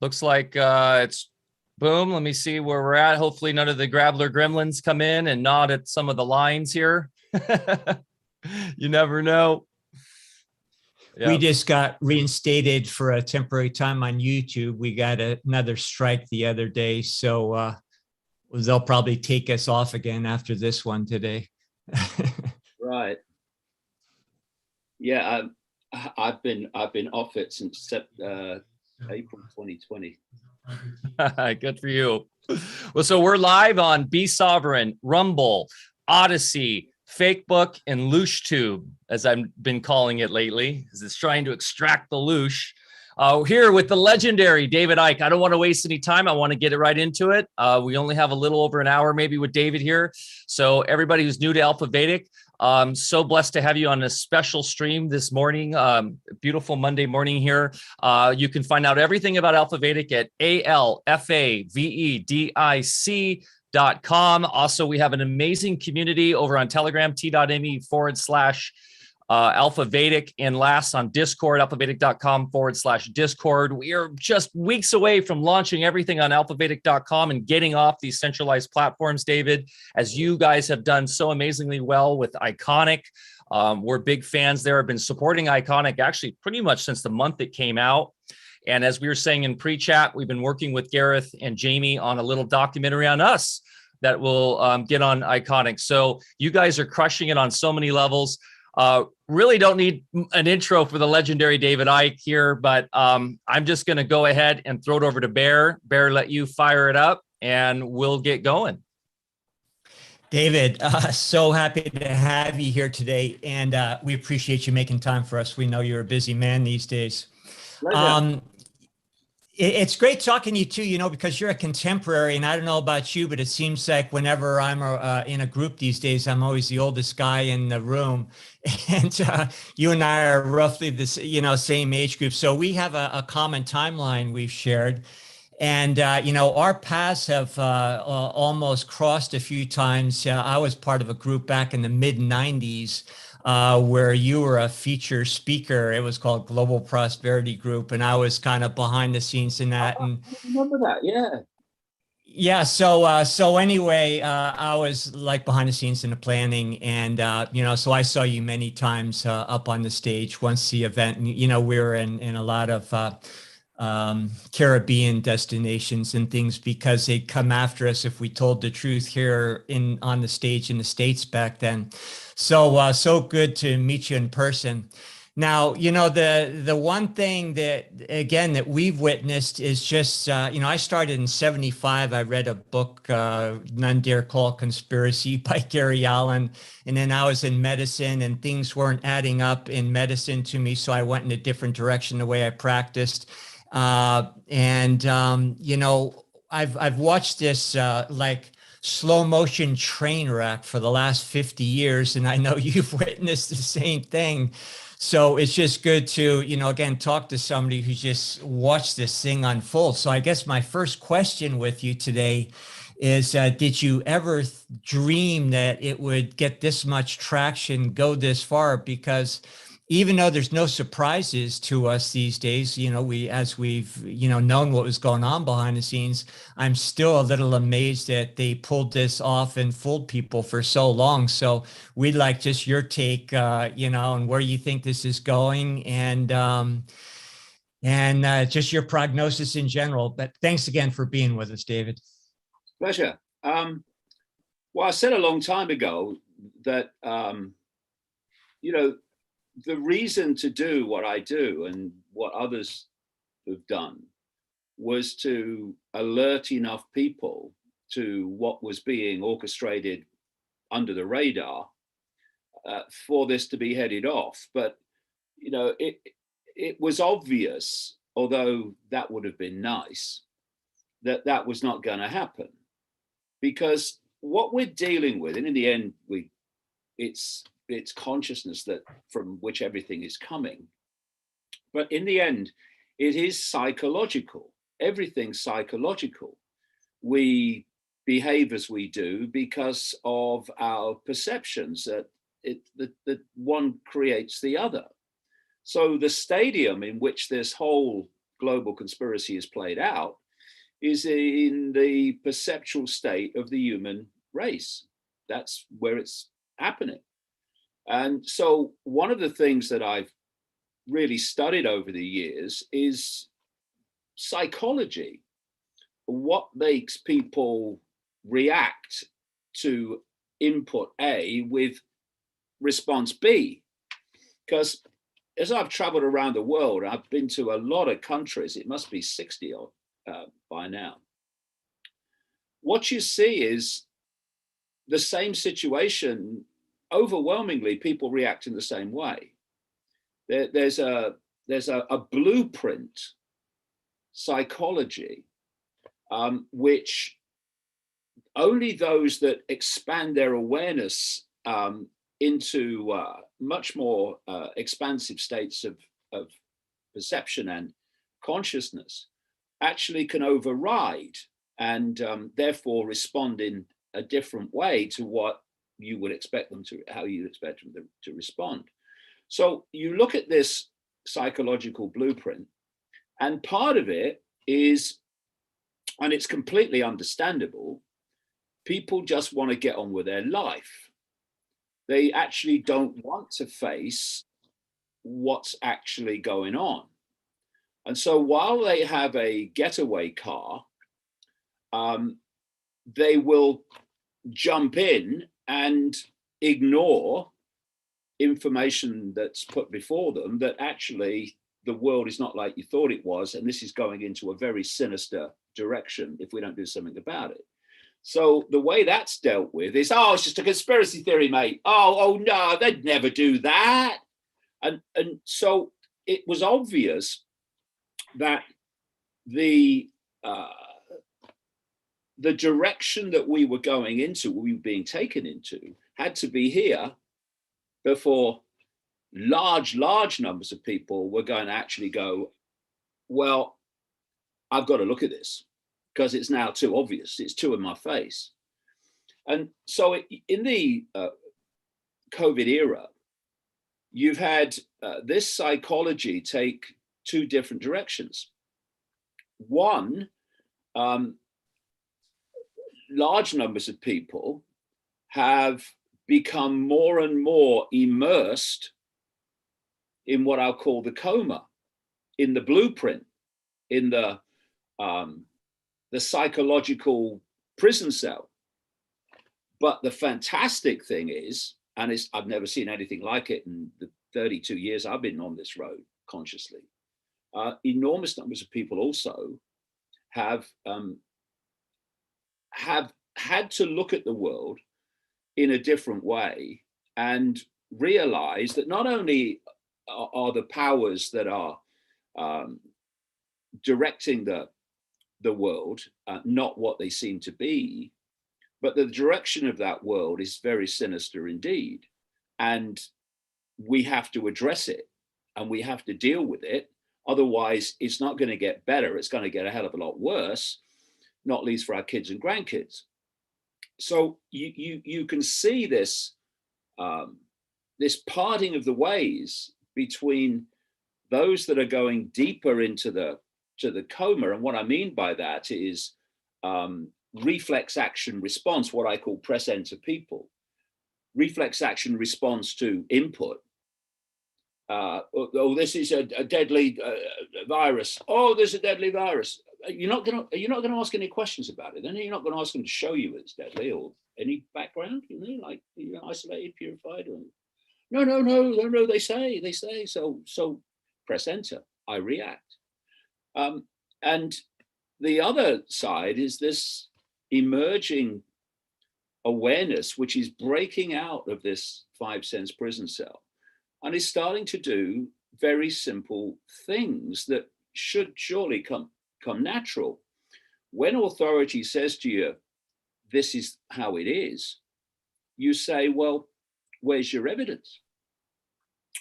Looks like it's boom. Let me see where we're at. Hopefully none of the Grabbler gremlins come in and nod at some of the lines here. You never know. We just got reinstated for a temporary time on YouTube. We got another strike the other day, so they'll probably take us off again after this one today. Right. Yeah, I've been off it since April 2020. Good for you. Well, so we're live on Be Sovereign, Rumble, Odyssey, Fakebook, and LooshTube, as I've been calling it lately, because it's trying to extract the loosh. Here with the legendary David Icke. I don't want to waste any time. I want to get it right into it. We only have a little over an hour maybe with David here. So everybody who's new to Alfa Vedic, so blessed to have you on a special stream this morning. Beautiful Monday morning here. You can find out everything about Alfa Vedic at alfavedic.com. Also, we have an amazing community over on Telegram, t.me/Alfa Vedic, and last on Discord, alfavedic.com/Discord. We are just weeks away from launching everything on alfavedic.com and getting off these centralized platforms, David, as you guys have done so amazingly well with Iconic. We're big fans there. I've been supporting Iconic actually pretty much since the month it came out. And as we were saying in pre-chat, we've been working with Gareth and Jamie on a little documentary on us that will get on Iconic. So you guys are crushing it on so many levels. Really don't need an intro for the legendary David Icke here, but I'm just going to go ahead and throw it over to Bear. Bear, let you fire it up and we'll get going. David, so happy to have you here today, and we appreciate you making time for us. We know you're a busy man these days. It's great talking to you too, because you're a contemporary, and I don't know about you, but it seems like whenever I'm in a group these days, I'm always the oldest guy in the room. And you and I are roughly the same age group. So we have a common timeline we've shared. And, our paths have almost crossed a few times. I was part of a group back in the mid-90s. Where you were a feature speaker. It was called Global Prosperity Group, and I was kind of behind the scenes in that. And I remember that, yeah. Yeah. So anyway, I was like behind the scenes in the planning, and so I saw you many times up on the stage once the event. And, we were in a lot of Caribbean destinations and things because they'd come after us if we told the truth here on the stage in the States back then. So good to meet you in person. Now, the one thing that we've witnessed is just, I started in 75. I read a book, None Dare Call Conspiracy by Gary Allen. And then I was in medicine and things weren't adding up in medicine to me. So I went in a different direction the way I practiced. I've watched this slow motion train wreck for the last 50 years. And I know you've witnessed the same thing. So it's just good to, again, talk to somebody who's just watched this thing unfold. So I guess my first question with you today is, did you ever dream that it would get this much traction, go this far? Because even though there's no surprises to us these days, as we've, known what was going on behind the scenes, I'm still a little amazed that they pulled this off and fooled people for so long. So we'd like just your take, and where you think this is going and just your prognosis in general. But thanks again for being with us, David. Pleasure. Well, I said a long time ago that, the reason to do what I do and what others have done was to alert enough people to what was being orchestrated under the radar for this to be headed off. But, it was obvious, although that would have been nice, that was not going to happen. Because what we're dealing with, and in the end, it's consciousness that from which everything is coming. But in the end, it is psychological. Everything's psychological. We behave as we do because of our perceptions that one creates the other. So the stadium in which this whole global conspiracy is played out is in the perceptual state of the human race. That's where it's happening. And so one of the things that I've really studied over the years is psychology. What makes people react to input A with response B? Because as I've traveled around the world, I've been to a lot of countries, it must be 60 odd by now. What you see is the same situation. Overwhelmingly, people react in the same way. There's a blueprint psychology, which only those that expand their awareness into much more expansive states of perception and consciousness actually can override and therefore respond in a different way to what you would expect them to, how you expect them to respond. So you look at this psychological blueprint, and part of it is, and it's completely understandable, people just want to get on with their life. They actually don't want to face what's actually going on. And so while they have a getaway car, they will jump in and ignore information that's put before them that actually the world is not like you thought it was, and this is going into a very sinister direction if we don't do something about it. So the way that's dealt with is, oh, it's just a conspiracy theory, mate. Oh no, they'd never do that. And so it was obvious that the direction that we were going into, we were being taken into, had to be here before large numbers of people were going to actually go, well, I've got to look at this because it's now too obvious. It's too in my face. And so in the COVID era, you've had this psychology take two different directions. One, large numbers of people have become more and more immersed in what I'll call the coma, in the blueprint, in the psychological prison cell. But the fantastic thing is, and I've never seen anything like it in the 32 years I've been on this road consciously, enormous numbers of people also have had to look at the world in a different way and realize that not only are the powers that are directing the world not what they seem to be, but the direction of that world is very sinister indeed. And we have to address it and we have to deal with it. Otherwise, it's not going to get better. It's going to get a hell of a lot worse, not least for our kids and grandkids. So you can see this this parting of the ways between those that are going deeper into the coma. And what I mean by that is reflex action response, what I call press enter people. Reflex action response to input. Oh, this is a deadly virus. Oh, there's a deadly virus. You're not going to ask any questions about it. Then you're not going to ask them to show you it's deadly or any background. Like you're isolated, purified. Or, no. They say. So press enter. I react. And the other side is this emerging awareness, which is breaking out of this 5 sense prison cell and is starting to do very simple things that should surely come natural. When authority says to you, this is how it is, you say, well, where's your evidence?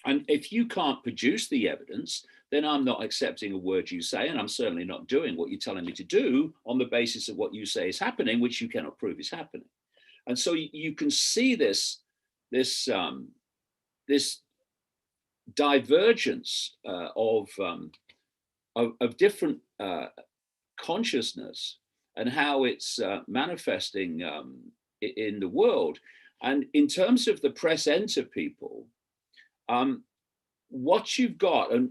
And if you can't produce the evidence, then I'm not accepting a word you say, and I'm certainly not doing what you're telling me to do on the basis of what you say is happening, which you cannot prove is happening. And so you can see this divergence of of different consciousness and how it's manifesting in the world. And in terms of the press enter people, what you've got and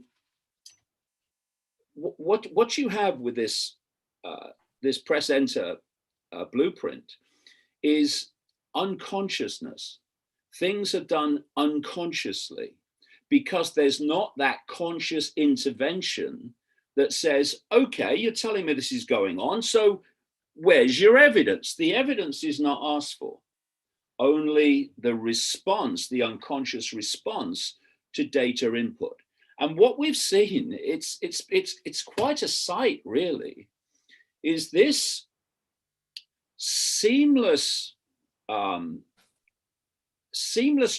what you have with this this press enter blueprint is unconsciousness. Things are done unconsciously because there's not that conscious intervention that says, okay, you're telling me this is going on, so where's your evidence? The evidence is not asked for, only the response, the unconscious response to data input. And what we've seen, it's quite a sight really, is this seamless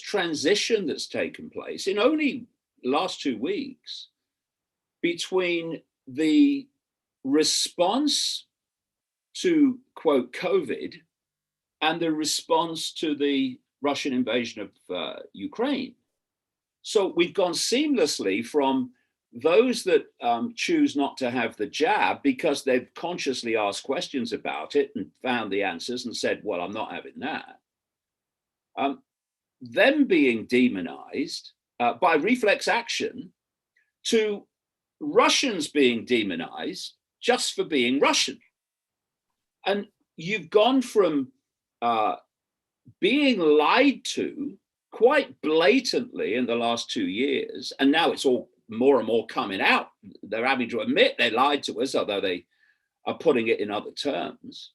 transition that's taken place in only last 2 weeks between the response to, quote, COVID and the response to the Russian invasion of Ukraine. So we've gone seamlessly from those that choose not to have the jab because they've consciously asked questions about it and found the answers and said, well, I'm not having that. Them being demonized by reflex action to Russians being demonized just for being Russian. And you've gone from being lied to quite blatantly in the last 2 years, and now it's all more and more coming out. They're having to admit they lied to us, although they are putting it in other terms,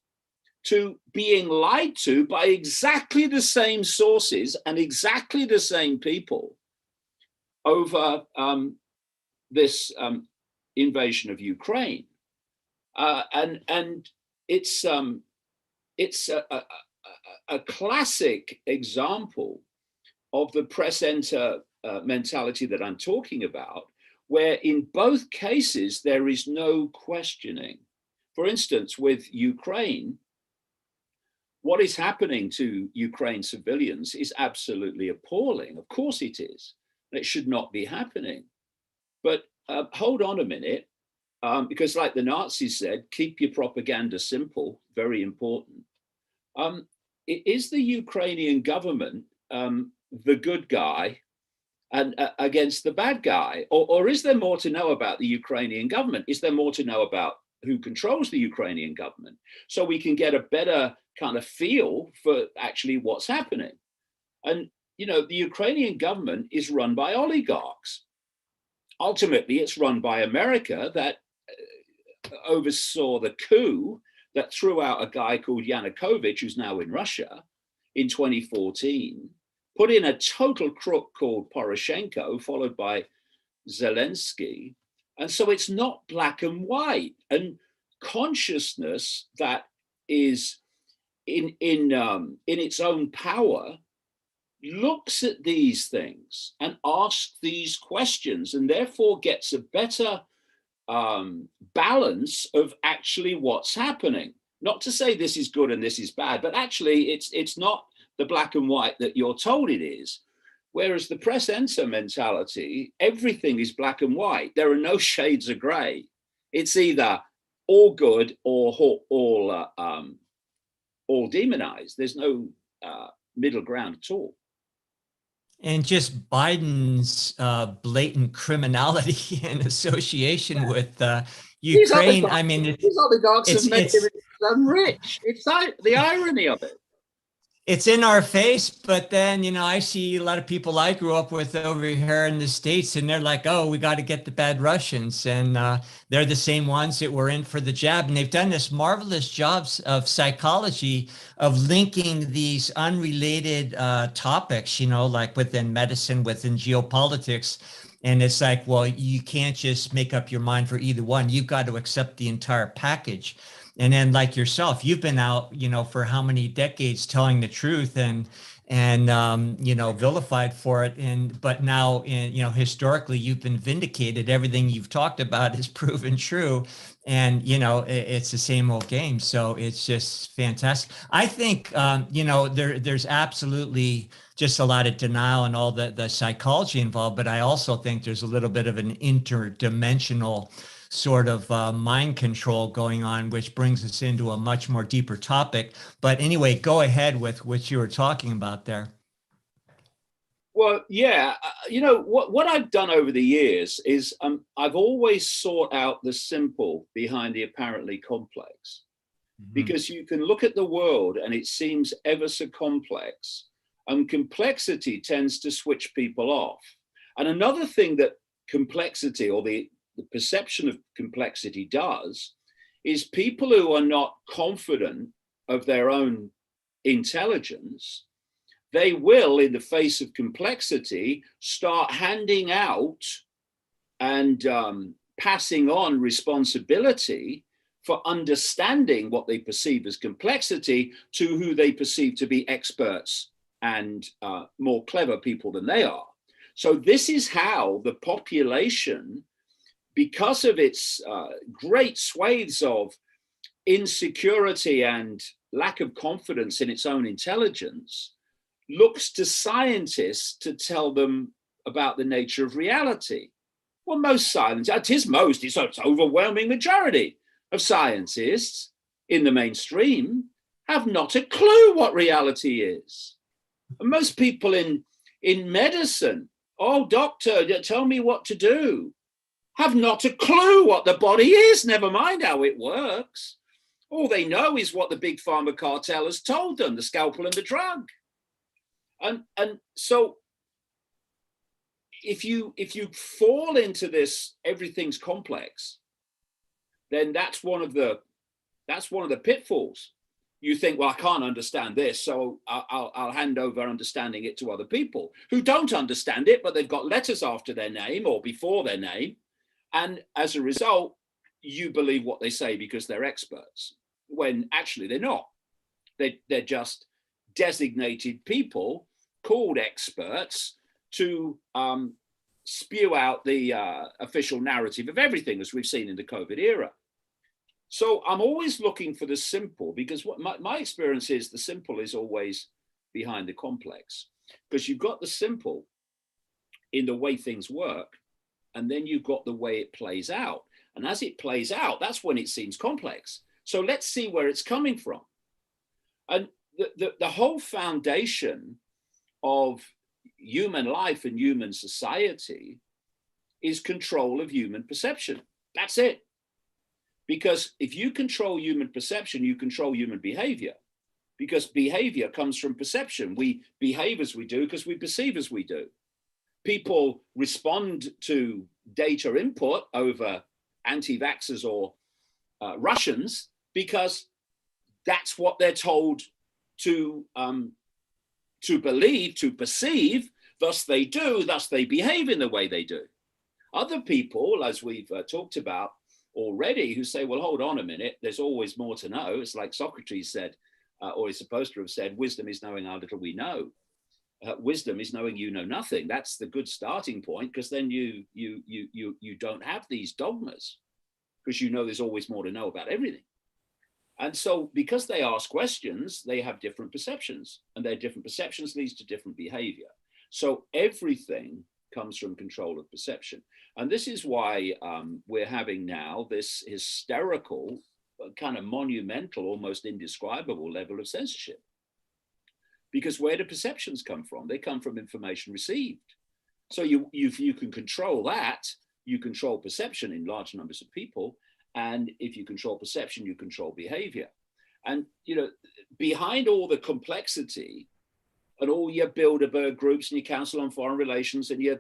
to being lied to by exactly the same sources and exactly the same people over this invasion of Ukraine. And it's a classic example of the press enter mentality that I'm talking about, where in both cases there is no questioning. For instance, with Ukraine, what is happening to Ukraine civilians is absolutely appalling. Of course it is. It should not be happening. But hold on a minute, because like the Nazis said, keep your propaganda simple, very important. Is the Ukrainian government the good guy and against the bad guy? Or is there more to know about the Ukrainian government? Is there more to know about who controls the Ukrainian government? So we can get a better kind of feel for actually what's happening. And, you know, the Ukrainian government is run by oligarchs. Ultimately, it's run by America that oversaw the coup that threw out a guy called Yanukovych, who's now in Russia, in 2014, put in a total crook called Poroshenko, followed by Zelensky. And so it's not black and white. And consciousness that is in its own power looks at these things and asks these questions, and therefore gets a better balance of actually what's happening. Not to say this is good and this is bad, but actually it's not the black and white that you're told it is. Whereas the press enter mentality, everything is black and white. There are no shades of gray. It's either all good or all demonized. There's no middle ground at all. And just Biden's blatant criminality and association with Ukraine. I mean, these oligarchs have made them rich. It's the irony of it. It's in our face, but then, you know, I see a lot of people I grew up with over here in the States, and they're like, oh, we got to get the bad Russians. And they're the same ones that were in for the jab. And they've done this marvelous jobs of psychology of linking these unrelated topics, you know, like within medicine, within geopolitics. And it's like, well, you can't just make up your mind for either one. You've got to accept the entire package. And then like yourself, you've been out, you know, for how many decades telling the truth and you know, vilified for it. But now, you know, historically, you've been vindicated. Everything you've talked about is proven true. And, you know, it's the same old game. So it's just fantastic. I think, you know, there's absolutely just a lot of denial and all the psychology involved. But I also think there's a little bit of an interdimensional sort of mind control going on, which brings us into a much more deeper topic. But anyway, go ahead with what you were talking about there. Well, yeah, what I've done over the years is I've always sought out the simple behind the apparently complex, because you can look at the world and it seems ever so complex, and complexity tends to switch people off. And another thing that complexity, or the perception of complexity, does is people who are not confident of their own intelligence, they will, in the face of complexity, start handing out and passing on responsibility for understanding what they perceive as complexity to who they perceive to be experts and more clever people than they are. So this is how the population, because of its great swathes of insecurity and lack of confidence in its own intelligence, looks to scientists to tell them about the nature of reality. Well, most scientists, it's an overwhelming majority of scientists in the mainstream have not a clue what reality is. And most people in medicine, oh, doctor, tell me what to do, have not a clue what the body is, never mind how it works. All they know is what the big pharma cartel has told them, the scalpel and the drug. And so if you fall into this everything's complex, then that's one of the pitfalls. You think, well, I can't understand this, so I'll hand over understanding it to other people who don't understand it, but they've got letters after their name or before their name, and as a result, you believe what they say because they're experts, when actually they're not. They're just designated people called experts to spew out the official narrative of everything, as we've seen in the COVID era. So I'm always looking for the simple, because what my experience is, the simple is always behind the complex, because you've got the simple in the way things work, and then you've got the way it plays out. And as it plays out, that's when it seems complex. So let's see where it's coming from. And the whole foundation of human life and human society is control of human perception. That's it. Because if you control human perception, you control human behavior, because behavior comes from perception. We behave as we do because we perceive as we do. People respond to data input over anti-vaxxers or Russians because that's what they're told to believe, to perceive, thus they do, thus they behave in the way they do. Other people, as we've talked about already, who say, well, hold on a minute, there's always more to know. It's like Socrates said, or he's supposed to have said, wisdom is knowing how little we know. Wisdom is knowing you know nothing. That's the good starting point, because then you don't have these dogmas, because you know there's always more to know about everything. And so because they ask questions, they have different perceptions, and their different perceptions leads to different behavior. So everything comes from control of perception. And this is why we're having now this hysterical, kind of monumental, almost indescribable level of censorship. Because where do perceptions come from? They come from information received. So if you can control that, you control perception in large numbers of people. And if you control perception, you control behavior. And, you know, behind all the complexity and all your Bilderberg groups and your Council on Foreign Relations and your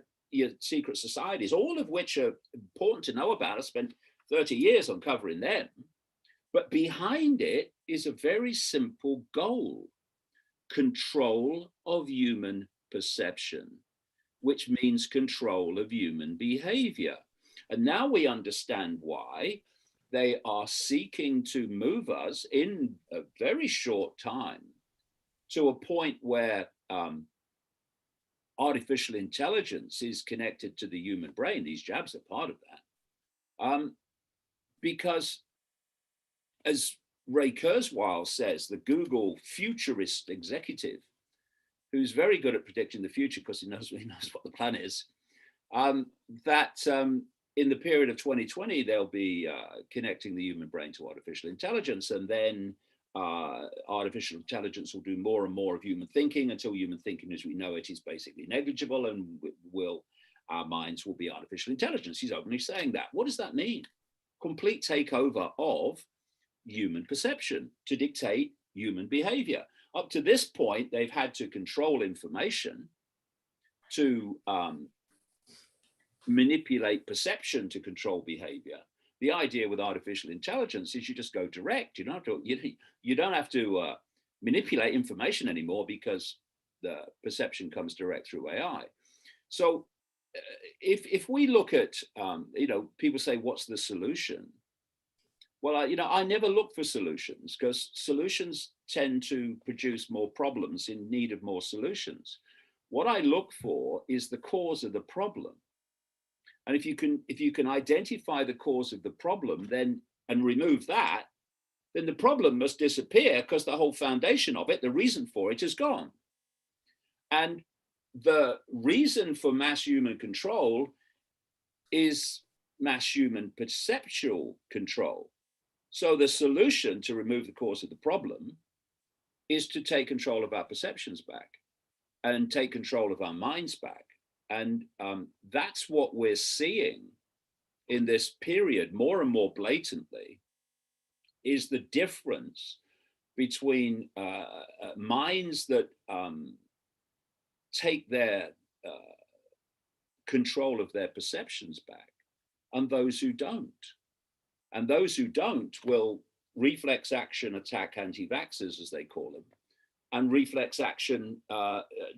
secret societies, all of which are important to know about. I spent 30 years uncovering them. But behind it is a very simple goal: control of human perception, which means control of human behavior. And now we understand why they are seeking to move us in a very short time to a point where artificial intelligence is connected to the human brain. These jabs are part of that. Because as Ray Kurzweil says, the Google futurist executive, who's very good at predicting the future because he knows what the plan is, that in the period of 2020, they'll be connecting the human brain to artificial intelligence, and then artificial intelligence will do more and more of human thinking until human thinking as we know it is basically negligible, and our minds will be artificial intelligence. He's openly saying that. What does that mean? Complete takeover of human perception to dictate human behavior. Up to this point, they've had to control information to manipulate perception to control behavior. The idea with artificial intelligence is you just go direct. You don't have to manipulate information anymore because the perception comes direct through AI. So if we look at, people say, what's the solution? Well, I never look for solutions because solutions tend to produce more problems in need of more solutions. What I look for is the cause of the problem. And if you can identify the cause of the problem and remove that, then the problem must disappear because the whole foundation of it, the reason for it, is gone. And the reason for mass human control is mass human perceptual control. So the solution to remove the cause of the problem is to take control of our perceptions back and take control of our minds back. And that's what we're seeing in this period more and more blatantly, is the difference between minds that take their control of their perceptions back and those who don't. And those who don't will reflex action attack anti-vaxxers, as they call them, and reflex action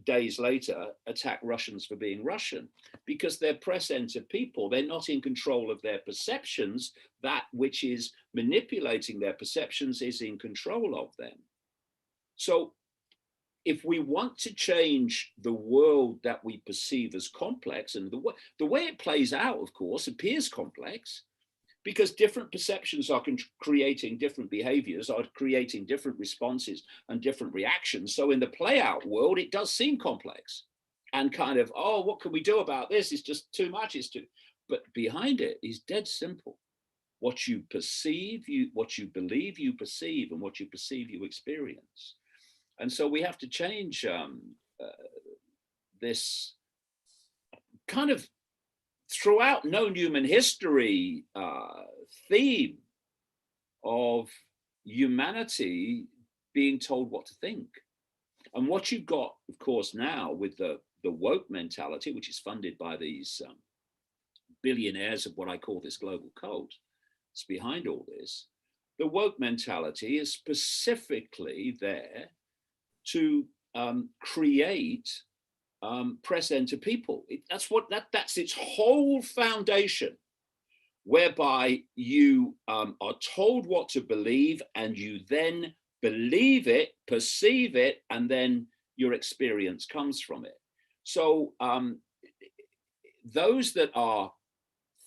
days later attack Russians for being Russian, because they're press enter people. They're not in control of their perceptions. That which is manipulating their perceptions is in control of them. So if we want to change the world that we perceive as complex, and the way it plays out, of course, appears complex, because different perceptions are creating different behaviors, are creating different responses and different reactions. So in the play out world, it does seem complex and kind of, oh, what can we do about this? It's just too much. But behind it is dead simple. What you perceive, what you believe, you perceive, and what you perceive, you experience. And so we have to change this kind of throughout known human history theme of humanity being told what to think. And what you've got, of course, now with the woke mentality, which is funded by these billionaires of what I call this global cult, it's behind all this. The woke mentality is specifically there to create press enter people. That's its whole foundation, whereby you are told what to believe and you then believe it, perceive it, and then your experience comes from it. So those that are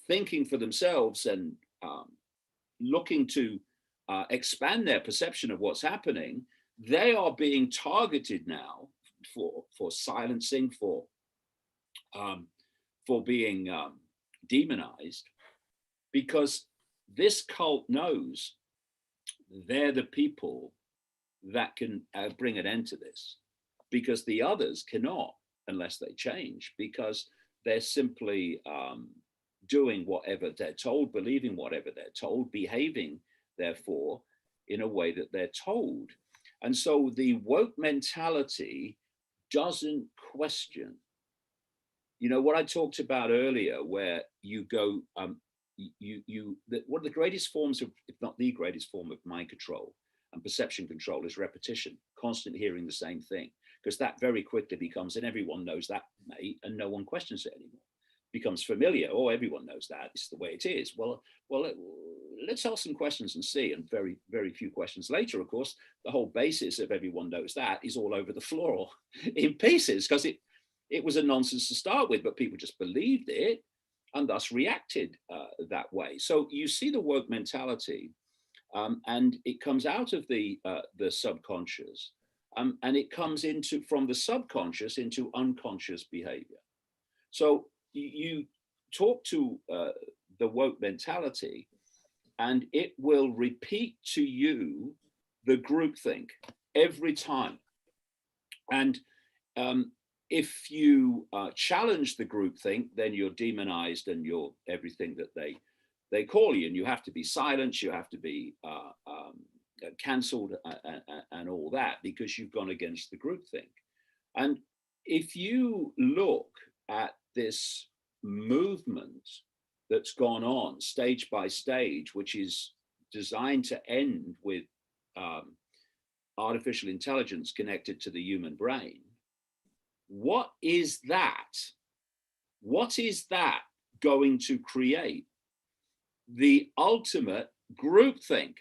thinking for themselves and looking to expand their perception of what's happening, they are being targeted now for silencing, for being demonized, because this cult knows they're the people that can bring an end to this, because the others cannot unless they change, because they're simply doing whatever they're told, believing whatever they're told, behaving therefore in a way that they're told. And so the woke mentality doesn't question. You know, what I talked about earlier, where you go, one of the greatest forms of, if not the greatest form of mind control and perception control is repetition, constant hearing the same thing, because that very quickly becomes, and everyone knows that, mate, and no one questions it anymore. Becomes familiar. Oh, everyone knows that. It's the way it is. Well, let's ask some questions and see. And very, very few questions later, of course, the whole basis of everyone knows that is all over the floor in pieces, because it was a nonsense to start with, but people just believed it and thus reacted that way. So you see the woke mentality, and it comes out of the subconscious, and it comes from the subconscious into unconscious behavior. So you talk to the woke mentality, and it will repeat to you the groupthink every time. And if you challenge the groupthink, then you're demonized and you're everything that they call you, and you have to be silenced, you have to be cancelled and all that, because you've gone against the groupthink. And if you look at this movement that's gone on stage by stage, which is designed to end with artificial intelligence connected to the human brain, what is that? What is that going to create? The ultimate groupthink.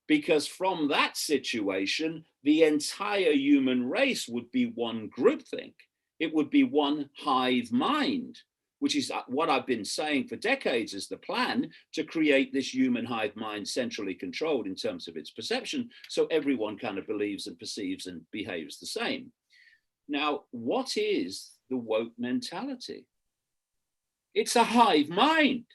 Because from that situation, the entire human race would be one groupthink. It would be one hive mind, which is what I've been saying for decades is the plan, to create this human hive mind centrally controlled in terms of its perception, so everyone kind of believes and perceives and behaves the same. Now, what is the woke mentality? It's a hive mind.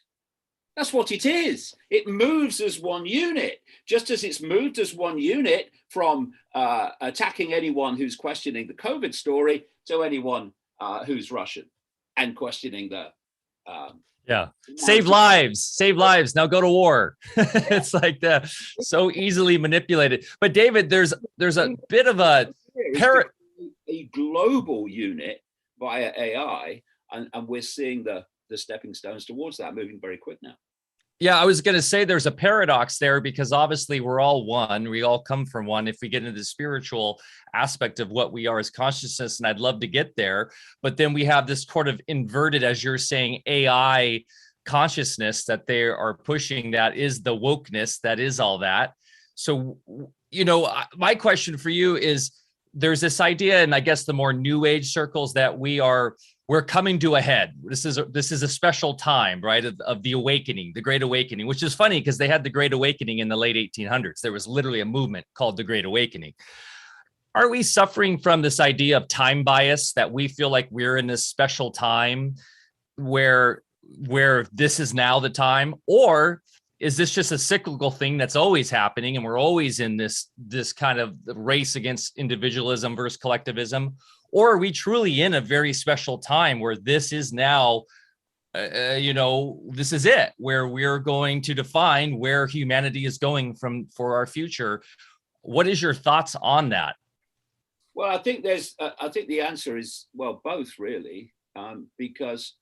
That's what it is. It moves as one unit, just as it's moved as one unit from attacking anyone who's questioning the COVID story to anyone who's Russian and questioning the save lives, now go to war. It's like that, so easily manipulated. But David, there's a bit of a global unit via AI, and we're seeing the stepping stones towards that moving very quick now. Yeah, I was going to say there's a paradox there, because obviously we're all one. We all come from one if we get into the spiritual aspect of what we are as consciousness, and I'd love to get there. But then we have this sort of inverted, as you're saying, AI consciousness that they are pushing, that is the wokeness, that is all that. So, my question for you is, there's this idea, and I guess the more new age circles, that we're coming to a head. This is a special time, right, of the awakening, the Great Awakening, which is funny because they had the Great Awakening in the late 1800s. There was literally a movement called the Great Awakening. Are we suffering from this idea of time bias, that we feel like we're in this special time where this is now the time? Or is this just a cyclical thing that's always happening, and we're always in this kind of race against individualism versus collectivism? Or are we truly in a very special time where this is now, this is it, where we're going to define where humanity is going for our future? What is your thoughts on that? Well, I think the answer is, well, both really, because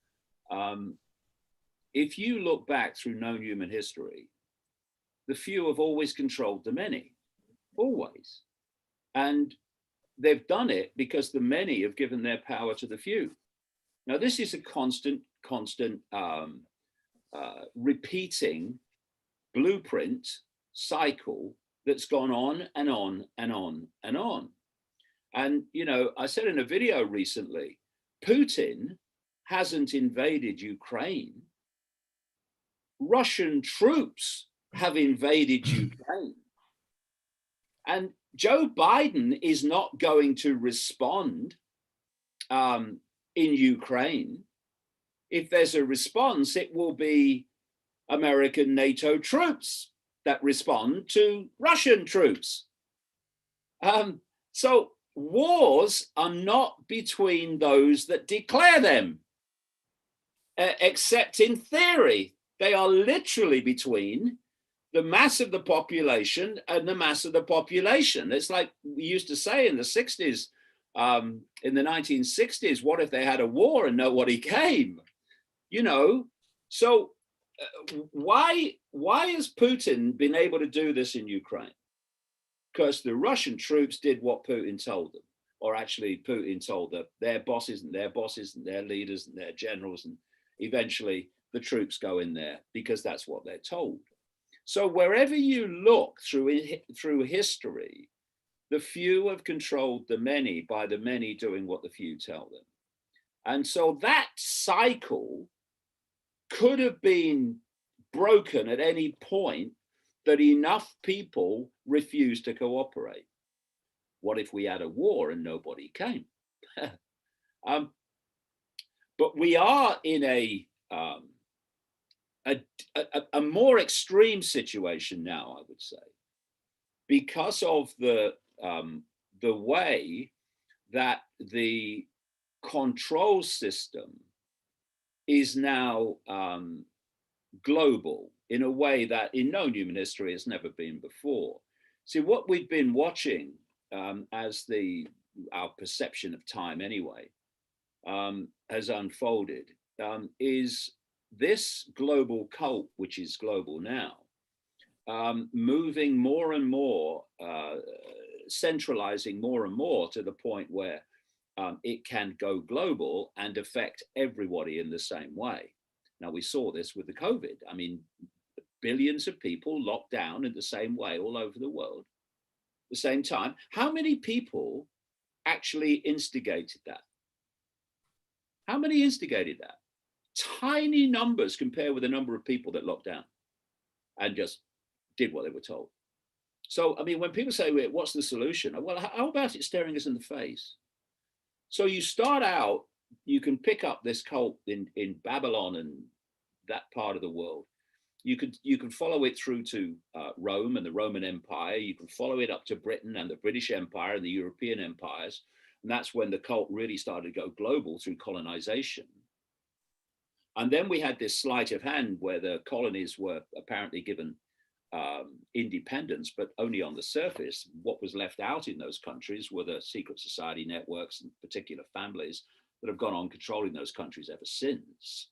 if you look back through known human history, the few have always controlled the many, always. And they've done it because the many have given their power to the few. Now, this is a constant repeating blueprint cycle that's gone on and on and on and on. And, I said in a video recently, Putin hasn't invaded Ukraine. Russian troops have invaded Ukraine. And Joe Biden is not going to respond in Ukraine. If there's a response, it will be American NATO troops that respond to Russian troops. So wars are not between those that declare them, except in theory. They are literally between the mass of the population and the mass of the population. It's like we used to say in the 60s, in the 1960s, what if they had a war and nobody came? So why has Putin been able to do this in Ukraine? Because the Russian troops did what Putin told them, or actually Putin told their bosses and their leaders and their generals, and eventually the troops go in there because that's what they're told. So wherever you look through history, the few have controlled the many by the many doing what the few tell them. And so that cycle could have been broken at any point that enough people refused to cooperate. What if we had a war and nobody came? But we are in a a more extreme situation now, I would say, because of the way that the control system is now global in a way that in known human history has never been before. See, what we've been watching as our perception of time anyway has unfolded is this global cult, which is global now, moving more and more, centralizing more and more to the point where it can go global and affect everybody in the same way. Now, we saw this with the COVID. I mean, billions of people locked down in the same way all over the world at the same time. How many people actually instigated that? How many instigated that? Tiny numbers compared with the number of people that locked down and just did what they were told. So, I mean, when people say, what's the solution? Well, how about it staring us in the face? So you start out, you can pick up this cult in Babylon and that part of the world. You can follow it through to Rome and the Roman Empire. You can follow it up to Britain and the British Empire and the European empires. And that's when the cult really started to go global through colonization. And then we had this sleight of hand where the colonies were apparently given independence, but only on the surface. What was left out in those countries were the secret society networks and particular families that have gone on controlling those countries ever since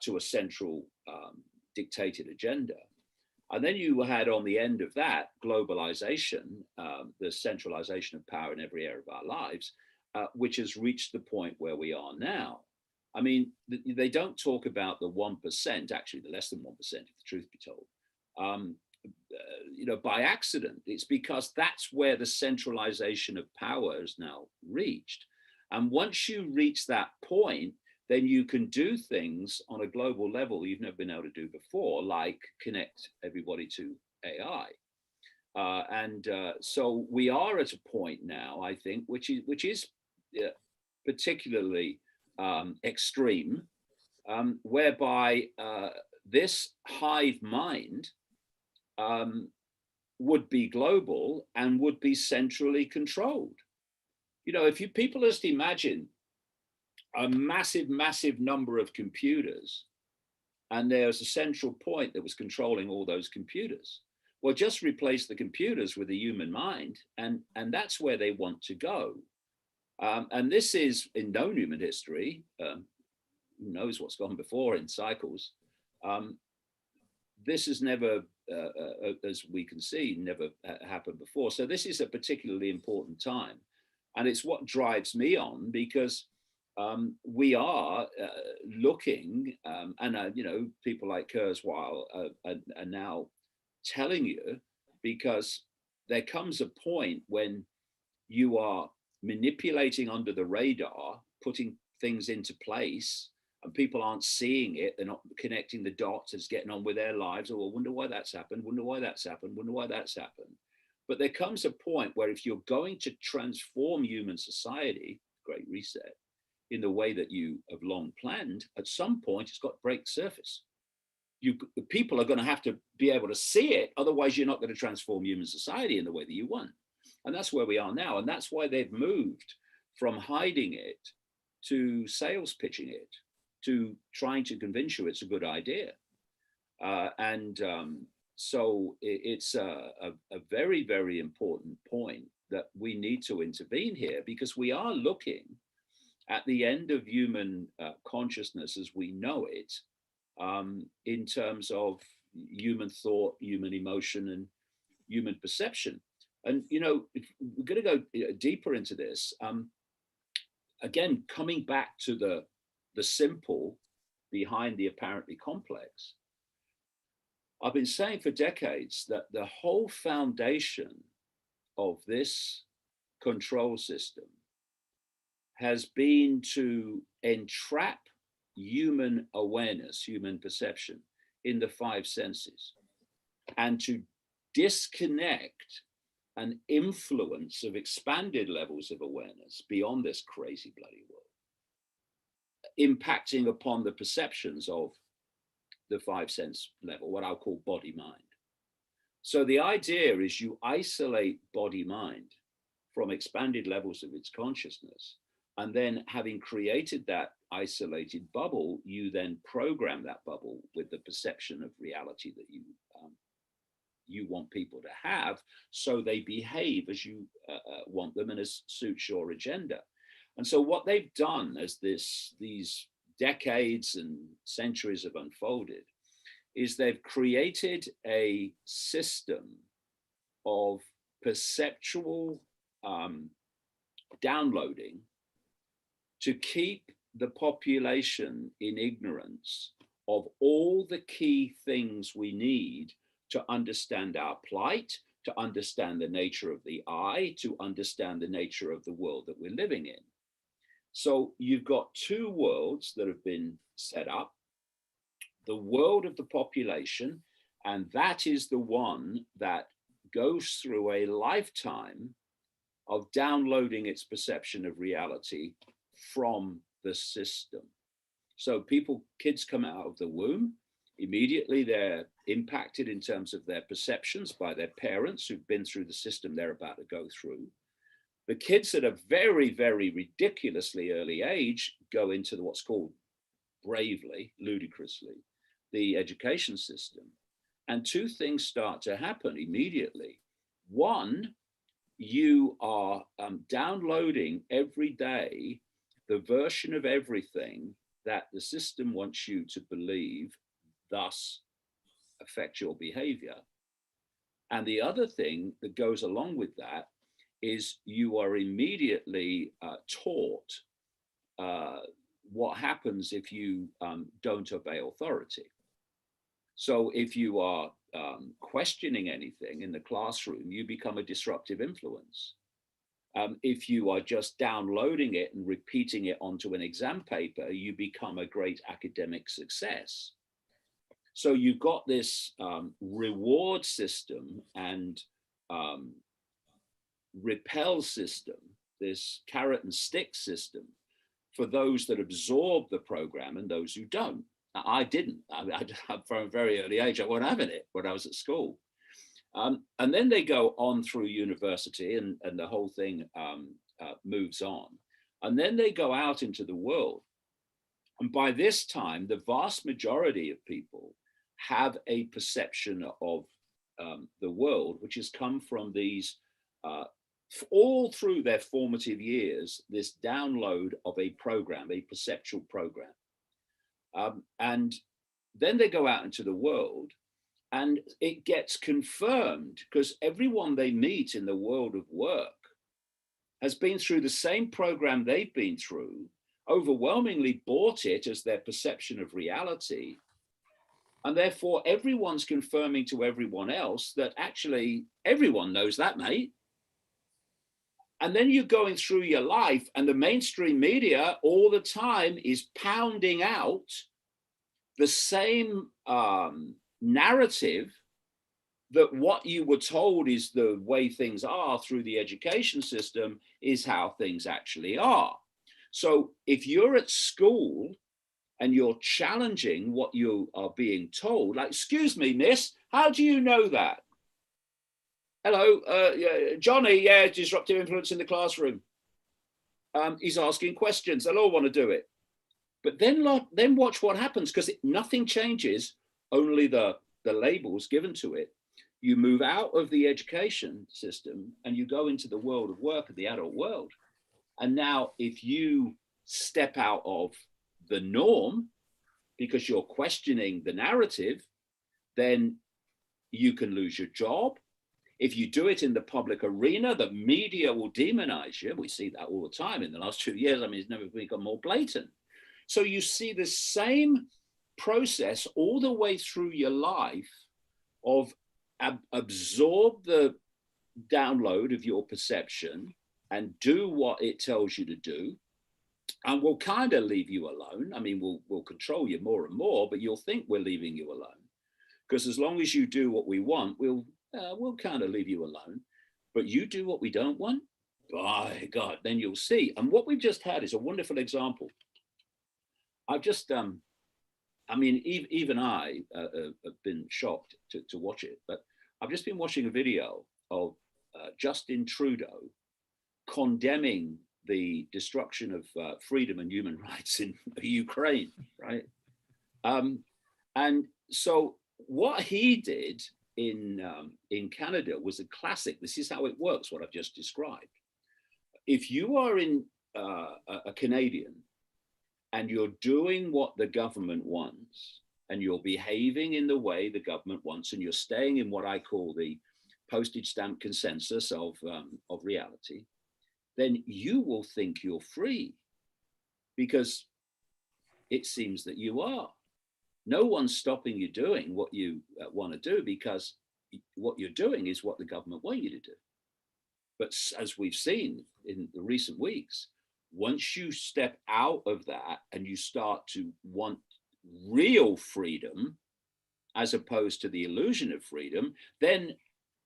to a central dictated agenda. And then you had on the end of that globalization, the centralization of power in every area of our lives, which has reached the point where we are now. I mean, they don't talk about the 1%, actually the less than 1%, if the truth be told, by accident. It's because that's where the centralization of power is now reached. And once you reach that point, then you can do things on a global level you've never been able to do before, like connect everybody to AI. So we are at a point now, I think, which is particularly extreme, whereby this hive mind would be global and would be centrally controlled. If people just imagine a massive number of computers, and there's a central point that was controlling all those computers. Well, just replace the computers with a human mind, and that's where they want to go. And this is in known human history. Who knows what's gone before in cycles? This has never, as we can see, never happened before. So this is a particularly important time, and it's what drives me on, because we are looking, and people like Kurzweil are now telling you, because there comes a point when you are manipulating under the radar, putting things into place, and people aren't seeing it. They're not connecting the dots, as getting on with their lives. Oh, I wonder why that's happened. Wonder why that's happened. Wonder why that's happened. But there comes a point where if you're going to transform human society, Great Reset, in the way that you have long planned, at some point it's got to break the surface. People are going to have to be able to see it. Otherwise, you're not going to transform human society in the way that you want. And that's where we are now. And that's why they've moved from hiding it to sales pitching it, to trying to convince you it's a good idea. So it's a very, very important point that we need to intervene here, because we are looking at the end of human consciousness as we know it, in terms of human thought, human emotion, and human perception. And, if we're going to go deeper into this, again, coming back to the simple behind the apparently complex, I've been saying for decades that the whole foundation of this control system has been to entrap human awareness, human perception in the five senses, and to disconnect an influence of expanded levels of awareness beyond this crazy bloody world, impacting upon the perceptions of the five sense level, what I'll call body mind. So the idea is you isolate body mind from expanded levels of its consciousness. And then having created that isolated bubble, you then program that bubble with the perception of reality that you want people to have, so they behave as you want them and as suits your agenda. And so what they've done as these decades and centuries have unfolded is they've created a system of perceptual downloading to keep the population in ignorance of all the key things we need to understand our plight, to understand the nature of the I, to understand the nature of the world that we're living in. So you've got two worlds that have been set up. The world of the population, and that is the one that goes through a lifetime of downloading its perception of reality from the system. So kids come out of the womb, immediately they're impacted in terms of their perceptions by their parents who've been through the system they're about to go through. The kids at a very, very ridiculously early age go into what's called bravely, ludicrously, the education system. And two things start to happen immediately. One, you are downloading every day the version of everything that the system wants you to believe, thus affect your behavior. And the other thing that goes along with that is you are immediately taught what happens if you don't obey authority. So if you are questioning anything in the classroom, you become a disruptive influence. If you are just downloading it and repeating it onto an exam paper, you become a great academic success. So you've got this reward system and repel system, this carrot and stick system for those that absorb the program and those who don't. I didn't. From a very early age, I wasn't having it when I was at school. And then they go on through university and the whole thing moves on. And then they go out into the world. And by this time, the vast majority of people have a perception of the world, which has come from these, all through their formative years, this download of a program, a perceptual program. And then they go out into the world and it gets confirmed because everyone they meet in the world of work has been through the same program they've been through, overwhelmingly bought it as their perception of reality. And therefore everyone's confirming to everyone else that actually everyone knows that, mate. And then you're going through your life and the mainstream media all the time is pounding out the same narrative that what you were told is the way things are through the education system is how things actually are. So if you're at school and you're challenging what you are being told, like, excuse me, miss, how do you know that? Hello, Johnny, yeah, disruptive influence in the classroom. He's asking questions, they'll all want to do it. But then watch what happens, because nothing changes, only the labels given to it. You move out of the education system and you go into the world of work, of the adult world. And now if you step out of the norm because you're questioning the narrative, then you can lose your job. If you do it in the public arena, the media will demonize you. We see that all the time in the last 2 years. I mean, it's never become more blatant. So you see the same process all the way through your life of absorb the download of your perception and do what it tells you to do. And we'll kind of leave you alone. I mean, we'll control you more and more, but you'll think we're leaving you alone. Because as long as you do what we want, we'll kind of leave you alone. But you do what we don't want, by God, then you'll see. And what we've just had is a wonderful example. I've just I mean, even I have been shocked to watch it, but I've just been watching a video of Justin Trudeau condemning the destruction of freedom and human rights in Ukraine, right? And so what he did in Canada was a classic. This is how it works, what I've just described. If you are in a Canadian and you're doing what the government wants, and you're behaving in the way the government wants, and you're staying in what I call the postage stamp consensus of reality, then you will think you're free, because it seems that you are. No one's stopping you doing what you want to do, because what you're doing is what the government want you to do. But as we've seen in the recent weeks, once you step out of that and you start to want real freedom, as opposed to the illusion of freedom, then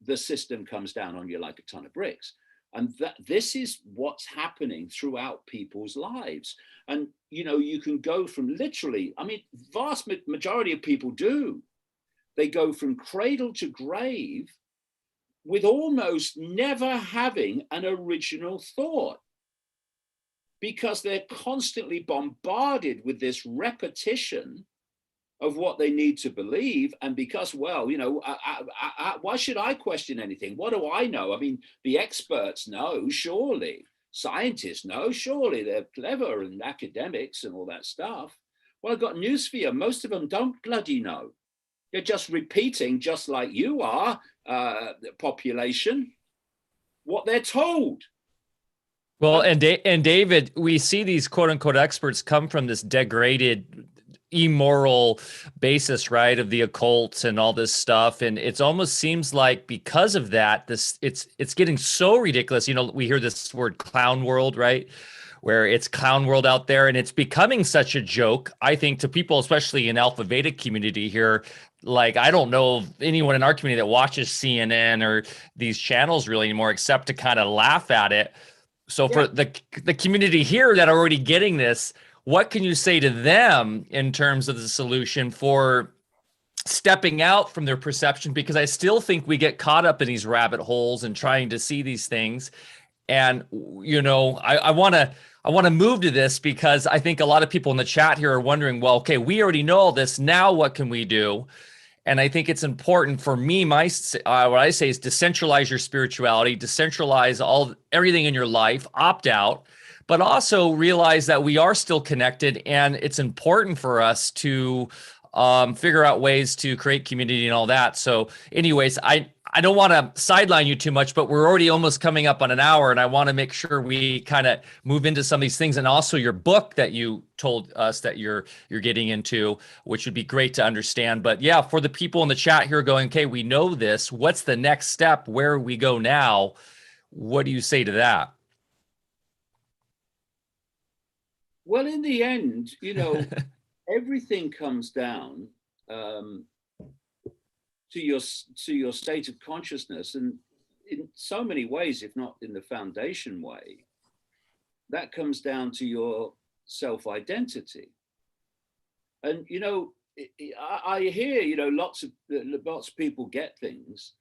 the system comes down on you like a ton of bricks. And this is what's happening throughout people's lives. And, you know, you can go from literally, I mean, vast majority of people do. They go from cradle to grave with almost never having an original thought, because they're constantly bombarded with this repetition of what they need to believe. And because, well, you know, why should I question anything? What do I know? I mean, the experts know, surely. Scientists know, surely. They're clever, and academics and all that stuff. Well, I've got news for you. Most of them don't bloody know. They're just repeating, just like you are, the population, what they're told. Well, and David, we see these quote unquote experts come from this degraded, immoral basis, right, of the occult and all this stuff, and it almost seems like because of that, it's getting so ridiculous. You know, we hear this word clown world, right, where it's clown world out there, and it's becoming such a joke, I think, to people, especially in Alfa Vedic community here. Like, I don't know of anyone in our community that watches CNN or these channels really anymore, except to kind of laugh at it. So for the community here that are already getting this, what can you say to them in terms of the solution for stepping out from their perception? Because I still think we get caught up in these rabbit holes and trying to see these things. And, you know, I want to move to this, because I think a lot of people in the chat here are wondering, well, okay, we already know all this. Now what can we do? And I think it's important for me, what I say is decentralize your spirituality, decentralize everything in your life, opt out, but also realize that we are still connected, and it's important for us to figure out ways to create community and all that. So anyways, I don't want to sideline you too much, but we're already almost coming up on an hour, and I want to make sure we kind of move into some of these things, and also your book that you told us that you're getting into, which would be great to understand. But yeah, for the people in the chat here going, okay, we know this. What's the next step? Where we go now? What do you say to that? Well, in the end, you know, everything comes down to your state of consciousness, and in so many ways, if not in the foundation way, that comes down to your self-identity. And you know, I hear, you know, lots of people get things,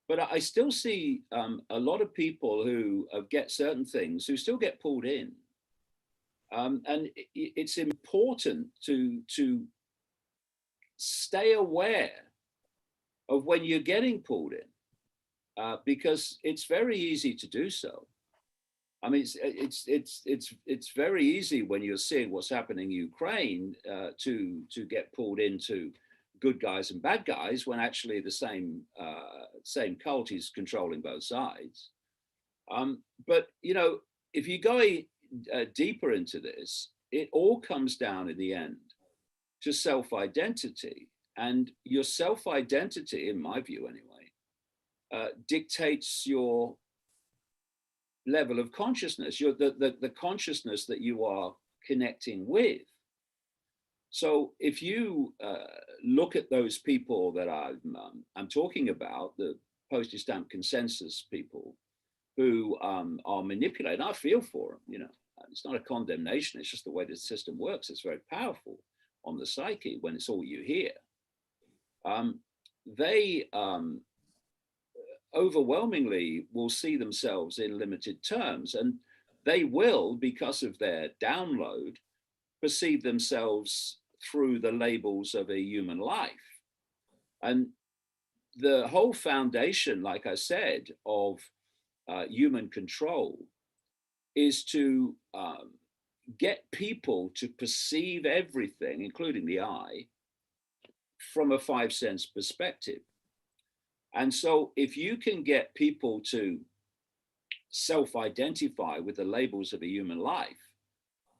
but I still see a lot of people who get certain things who still get pulled in. And it's important to stay aware of when you're getting pulled in, because it's very easy to do so. I mean, it's very easy when you're seeing what's happening in Ukraine to get pulled into good guys and bad guys, when actually the same cult is controlling both sides. But you know, if you go deeper into this, it all comes down in the end to self-identity. And your self-identity, in my view anyway, dictates your level of consciousness, the consciousness that you are connecting with. So if you look at those people that I'm talking about, the postage stamp consensus people who are manipulated, I feel for them, you know. It's not a condemnation, it's just the way the system works. It's very powerful on the psyche, when it's all you hear, they overwhelmingly will see themselves in limited terms, and they will, because of their download, perceive themselves through the labels of a human life. And the whole foundation, like I said, of human control is to get people to perceive everything, including the I, from a five sense perspective. And so if you can get people to self-identify with the labels of a human life,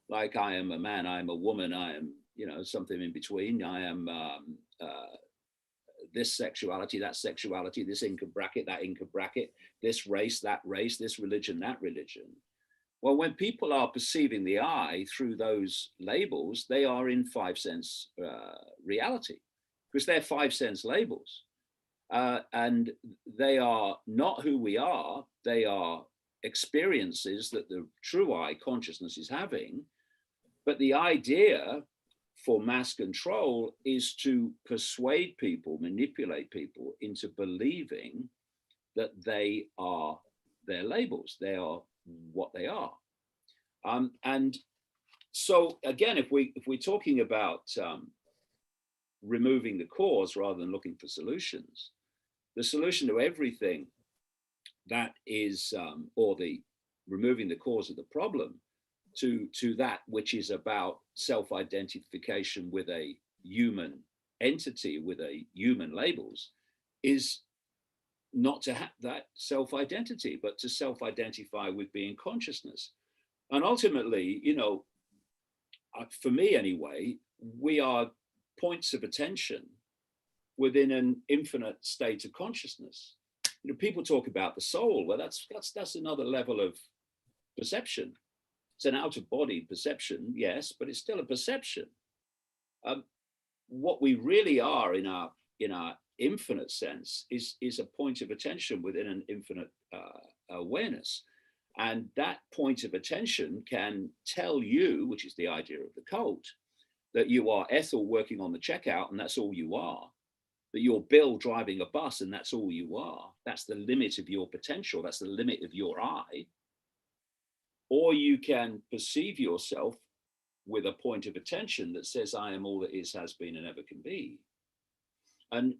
like I am a man, I am a woman, I am, something in between, I am this sexuality, that sexuality, this income bracket, that income bracket, this race, that race, this religion, that religion. Well, when people are perceiving the I through those labels, they are in five sense reality, because they're five sense labels. And they are not who we are. They are experiences that the true I consciousness is having. But the idea for mass control is to persuade people, manipulate people into believing that they are their labels. They are what they are. And so again, if we're talking about removing the cause rather than looking for solutions, the solution to everything that is, or the removing the cause of the problem to that which is about self-identification with a human entity, with a human labels, is not to have that self-identity, but to self-identify with being consciousness. And ultimately, for me anyway, we are points of attention within an infinite state of consciousness. People talk about the soul. Well, that's another level of perception. It's an out-of-body perception, yes, but it's still a perception. What we really are in our infinite sense is a point of attention within an infinite awareness. And that point of attention can tell you, which is the idea of the cult, that you are Ethel working on the checkout and that's all you are. That you're Bill driving a bus and that's all you are. That's the limit of your potential. That's the limit of your I. Or you can perceive yourself with a point of attention that says, I am all that is, has been, and ever can be. And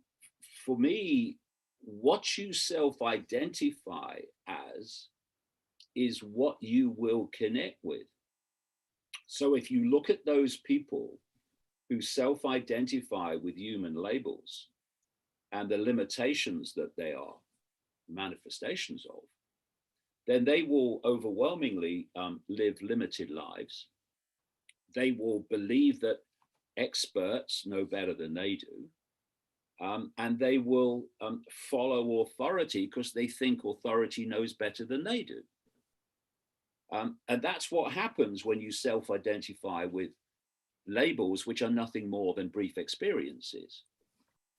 for me, what you self-identify as is what you will connect with. So if you look at those people who self-identify with human labels and the limitations that they are manifestations of, then they will overwhelmingly live limited lives. They will believe that experts know better than they do. And they will follow authority because they think authority knows better than they do. And that's what happens when you self-identify with labels, which are nothing more than brief experiences.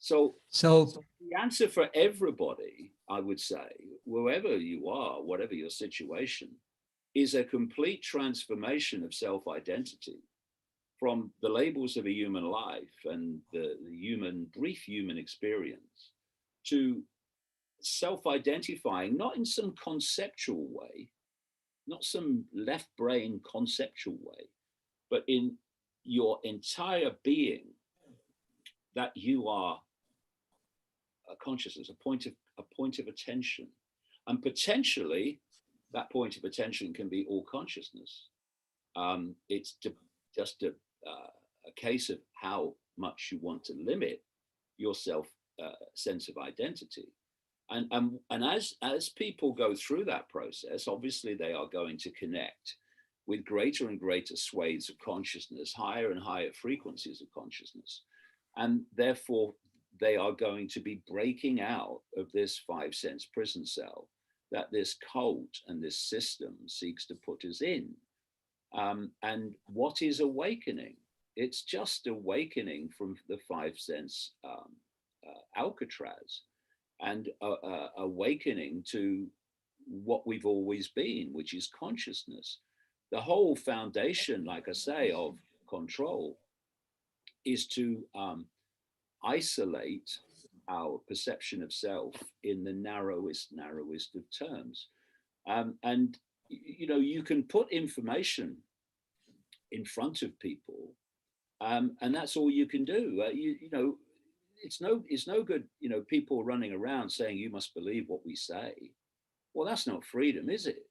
So the answer for everybody, I would say, wherever you are, whatever your situation, is a complete transformation of self-identity from the labels of a human life and the brief human experience to self-identifying, not in some conceptual way, not some left brain conceptual way, but in your entire being, that you are a consciousness, a point of attention. And potentially that point of attention can be all consciousness. It's just a case of how much you want to limit your sense of identity. And as people go through that process, obviously they are going to connect with greater and greater swathes of consciousness, higher and higher frequencies of consciousness. And therefore, they are going to be breaking out of this five sense prison cell that this cult and this system seeks to put us in. And what is awakening? It's just awakening from the five sense Alcatraz and awakening to what we've always been, which is consciousness. The whole foundation, like I say, of control is to isolate our perception of self in the narrowest of terms. And you can put information in front of people, and that's all you can do. It's no good, people running around saying you must believe what we say. Well, that's not freedom, is it?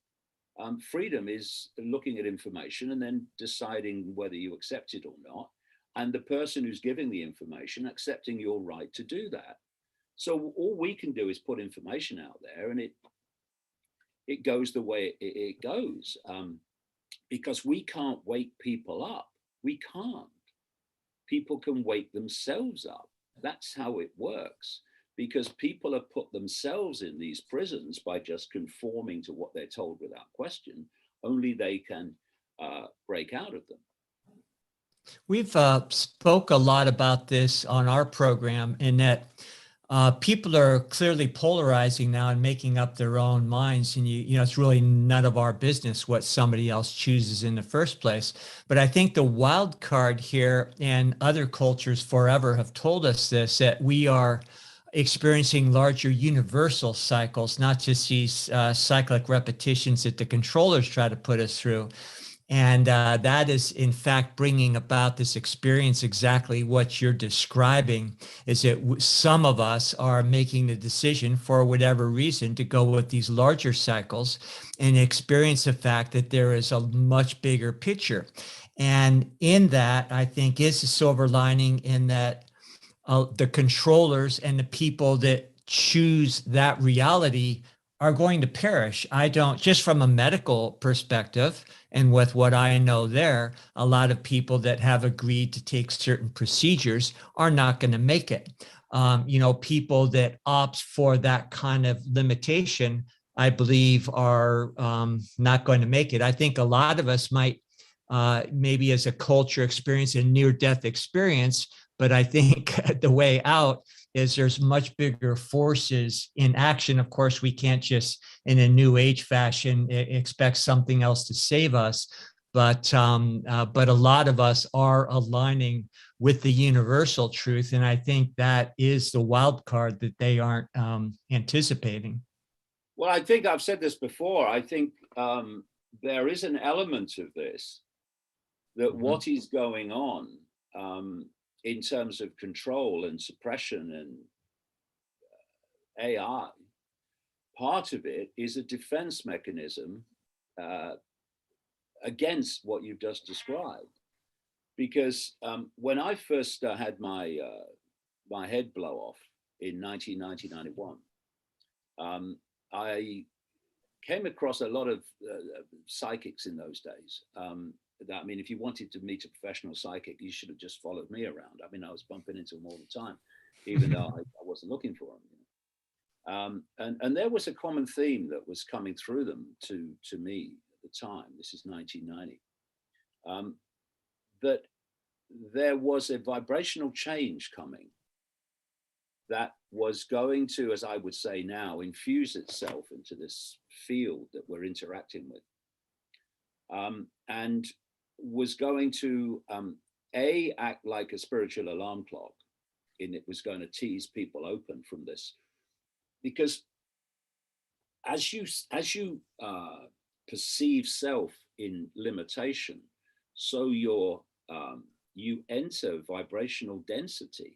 Freedom is looking at information and then deciding whether you accept it or not, and the person who's giving the information accepting your right to do that. So all we can do is put information out there, and it goes the way it goes, because we can't wake people up. We can't. People can wake themselves up. That's how it works, because people have put themselves in these prisons by just conforming to what they're told without question. Only they can break out of them. We've spoke a lot about this on our program, in that people are clearly polarizing now and making up their own minds. And it's really none of our business what somebody else chooses in the first place. But I think the wild card here, and other cultures forever have told us this, that we are experiencing larger universal cycles, not just these cyclic repetitions that the controllers try to put us through. And that is, in fact, bringing about this experience exactly what you're describing, is that some of us are making the decision for whatever reason to go with these larger cycles and experience the fact that there is a much bigger picture. And in that, I think, is a silver lining, in that the controllers and the people that choose that reality are going to perish. I don't, just from a medical perspective, and with what I know there, a lot of people that have agreed to take certain procedures are not going to make it. People that opt for that kind of limitation, I believe, are not going to make it. I think a lot of us might maybe as a culture experience a near-death experience, but I think the way out is there's much bigger forces in action. Of course, we can't just, in a new age fashion, expect something else to save us. But a lot of us are aligning with the universal truth, and I think that is the wild card that they aren't anticipating. Well, I think I've said this before. I think there is an element of this, that what is going on in terms of control and suppression and AI, part of it is a defense mechanism against what you've just described. Because when I first had my head blow off in 1991, I came across a lot of psychics in those days. I mean, if you wanted to meet a professional psychic, you should have just followed me around. I mean, I was bumping into them all the time, even though I wasn't looking for them. And there was a common theme that was coming through them to me at the time. This is 1990. That there was a vibrational change coming that was going to, as I would say now, infuse itself into this field that we're interacting with. And was going to act like a spiritual alarm clock, and it was going to tease people open from this, because as you perceive self in limitation, so you enter vibrational density,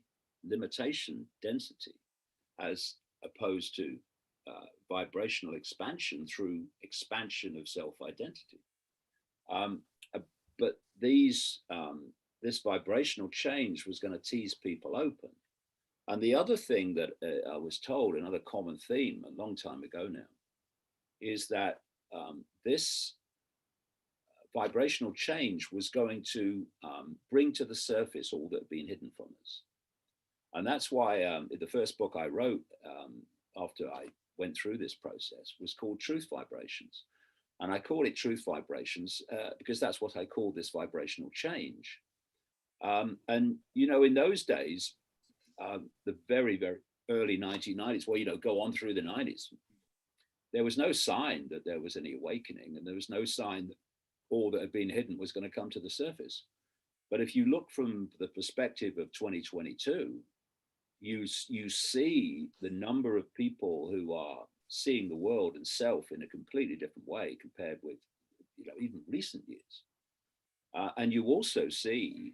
limitation density, as opposed to vibrational expansion through expansion of self-identity. But this vibrational change was going to tease people open. And the other thing that I was told, another common theme a long time ago now, is that this vibrational change was going to bring to the surface all that had been hidden from us. And that's why the first book I wrote after I went through this process was called Truth Vibrations. And I call it Truth Vibrations because that's what I call this vibrational change. And, in those days, the very, very early 1990s, well, go on through the 90s, there was no sign that there was any awakening, and there was no sign that all that had been hidden was going to come to the surface. But if you look from the perspective of 2022, you see the number of people who are seeing the world and self in a completely different way compared with, you know, even recent years. And you also see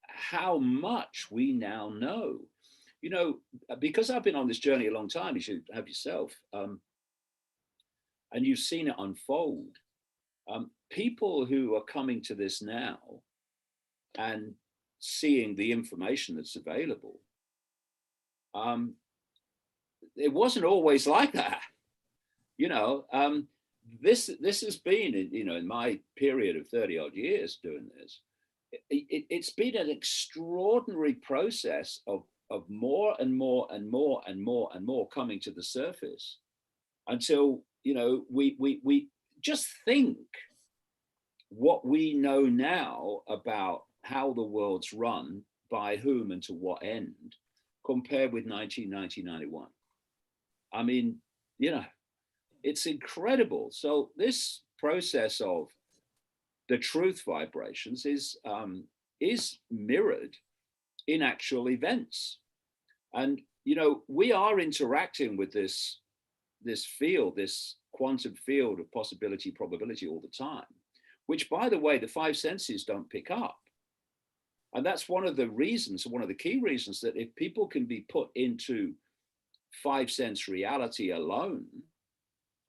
how much we now know. You know, because I've been on this journey a long time, as you have yourself, and you've seen it unfold. People who are coming to this now and seeing the information that's available, it wasn't always like that. You know, this has been, you know, in my period of 30 odd years doing this, it's been an extraordinary process of more and more and more and more and more coming to the surface until, you know, we just think what we know now about how the world's run, by whom and to what end, compared with 1990-91. I mean, you know, it's incredible. So this process of the truth vibrations is mirrored in actual events. And, you know, we are interacting with this field, this quantum field of possibility, probability all the time, which, by the way, the five senses don't pick up. And that's one of the reasons, one of the key reasons, that if people can be put into five sense reality alone,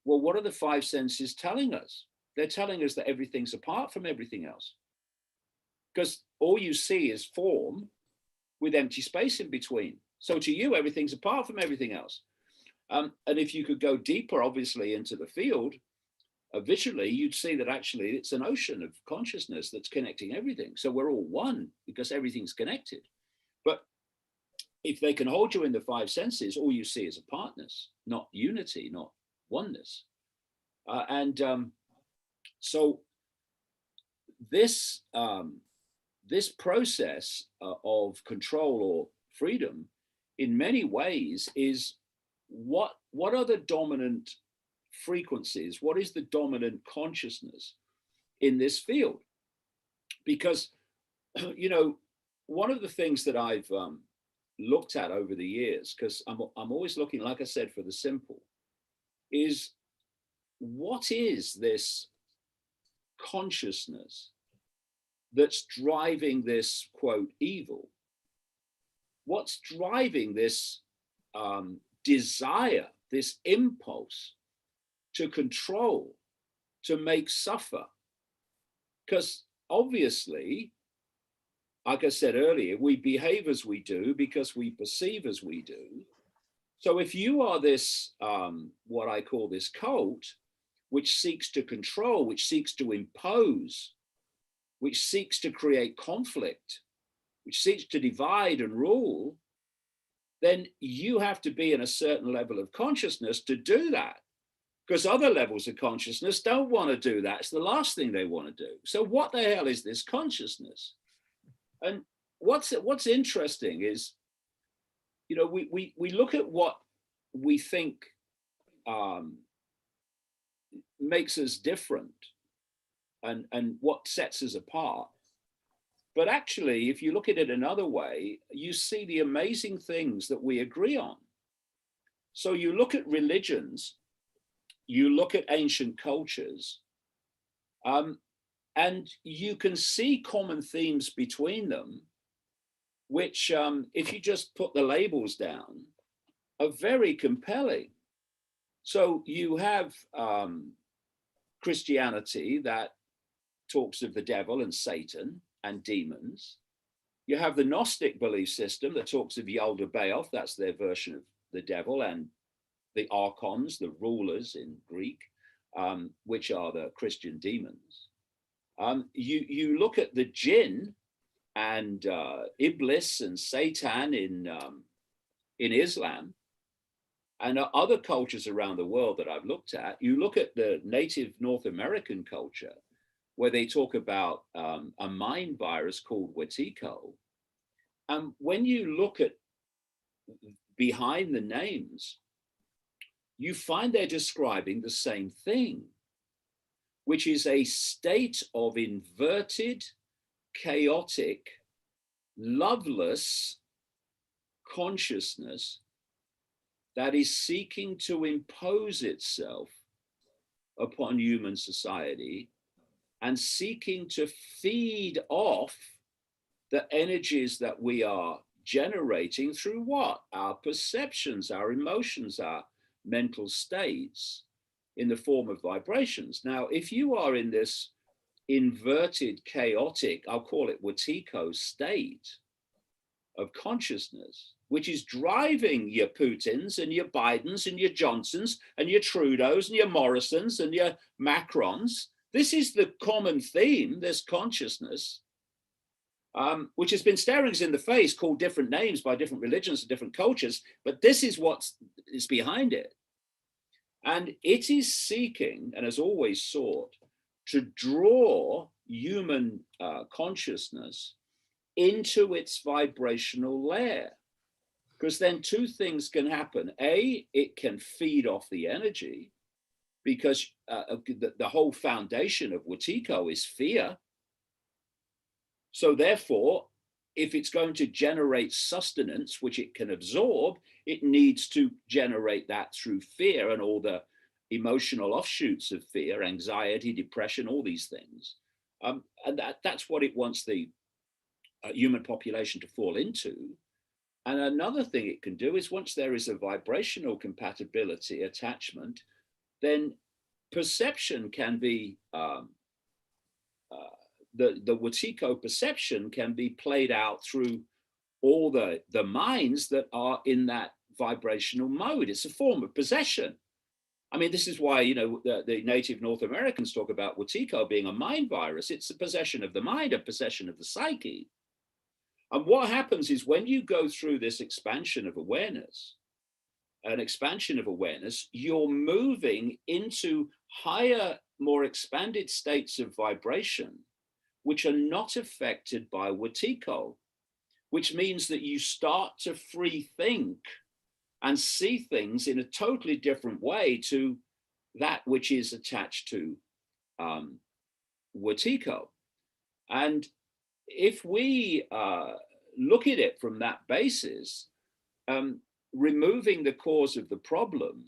well, what are the five senses telling us? They're telling us that everything's apart from everything else. Because all you see is form with empty space in between. So to you, everything's apart from everything else. And if you could go deeper, obviously, into the field, visually, you'd see that actually it's an ocean of consciousness that's connecting everything. So we're all one because everything's connected. But if they can hold you in the five senses, all you see is apartness, not unity, not oneness. So this process of control or freedom, in many ways, is what are the dominant frequencies? What is the dominant consciousness in this field? Because, you know, one of the things that I've looked at over the years, because I'm always looking, like I said, for the simple, is what is this consciousness that's driving this, quote, evil? What's driving this desire, this impulse to control, to make suffer? Because obviously, like I said earlier, we behave as we do because we perceive as we do. So if you are this, what I call this cult, which seeks to control, which seeks to impose, which seeks to create conflict, which seeks to divide and rule, then you have to be in a certain level of consciousness to do that. Because other levels of consciousness don't want to do that. It's the last thing they want to do. So what the hell is this consciousness? And what's interesting is, you know, we look at what we think makes us different and what sets us apart. But actually, if you look at it another way, you see the amazing things that we agree on. So you look at religions, you look at ancient cultures, and you can see common themes between them, which, if you just put the labels down, are very compelling. So you have Christianity that talks of the devil and Satan and demons. You have the Gnostic belief system that talks of Yaldabaoth, that's their version of the devil, and the archons, the rulers in Greek, which are the Christian demons. You look at the jinn and Iblis and Satan in Islam, and other cultures around the world that I've looked at. You look at the native North American culture, where they talk about a mind virus called Wetiko. And when you look at behind the names, you find they're describing the same thing, which is a state of inverted, chaotic, loveless consciousness that is seeking to impose itself upon human society and seeking to feed off the energies that we are generating through what? Our perceptions, our emotions, our mental states in the form of vibrations. Now, if you are in this inverted, chaotic, I'll call it Wetiko state of consciousness, which is driving your Putins and your Bidens and your Johnsons and your Trudeaus and your Morrisons and your Macrons. This is the common theme, this consciousness, which has been staring us in the face, called different names by different religions and different cultures, but this is what is behind it. And it is seeking, and has always sought, to draw human consciousness into its vibrational layer. Because then two things can happen. A, it can feed off the energy, because the whole foundation of Wetiko is fear. So therefore, if it's going to generate sustenance, which it can absorb, it needs to generate that through fear and all the emotional offshoots of fear, anxiety, depression, all these things. And that's what it wants the human population to fall into. And another thing it can do is, once there is a vibrational compatibility attachment, then perception can be, the Wetiko perception can be played out through all the minds that are in that vibrational mode. It's a form of possession. I mean, this is why, you know, the native North Americans talk about Wetiko being a mind virus. It's a possession of the mind, a possession of the psyche. And what happens is, when you go through this expansion of awareness, you're moving into higher, more expanded states of vibration, which are not affected by Wetiko, which means that you start to free think and see things in a totally different way to that which is attached to Wetiko. And if we look at it from that basis, removing the cause of the problem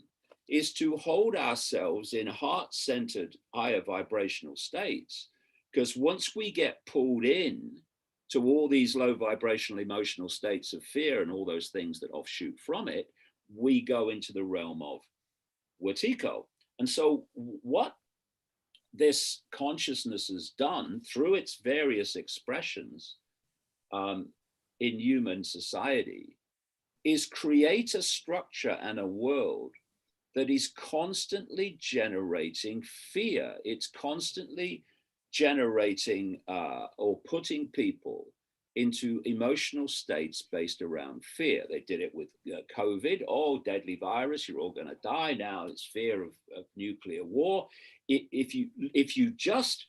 is to hold ourselves in heart-centered, higher vibrational states. Because once we get pulled in to all these low vibrational emotional states of fear and all those things that offshoot from it, we go into the realm of Wetiko. And so what this consciousness has done through its various expressions in human society is create a structure and a world that is constantly generating fear. It's constantly generating or putting people into emotional states based around fear. They did it with COVID. Oh, deadly virus, you're all going to die. Now it's fear of nuclear war. If you just,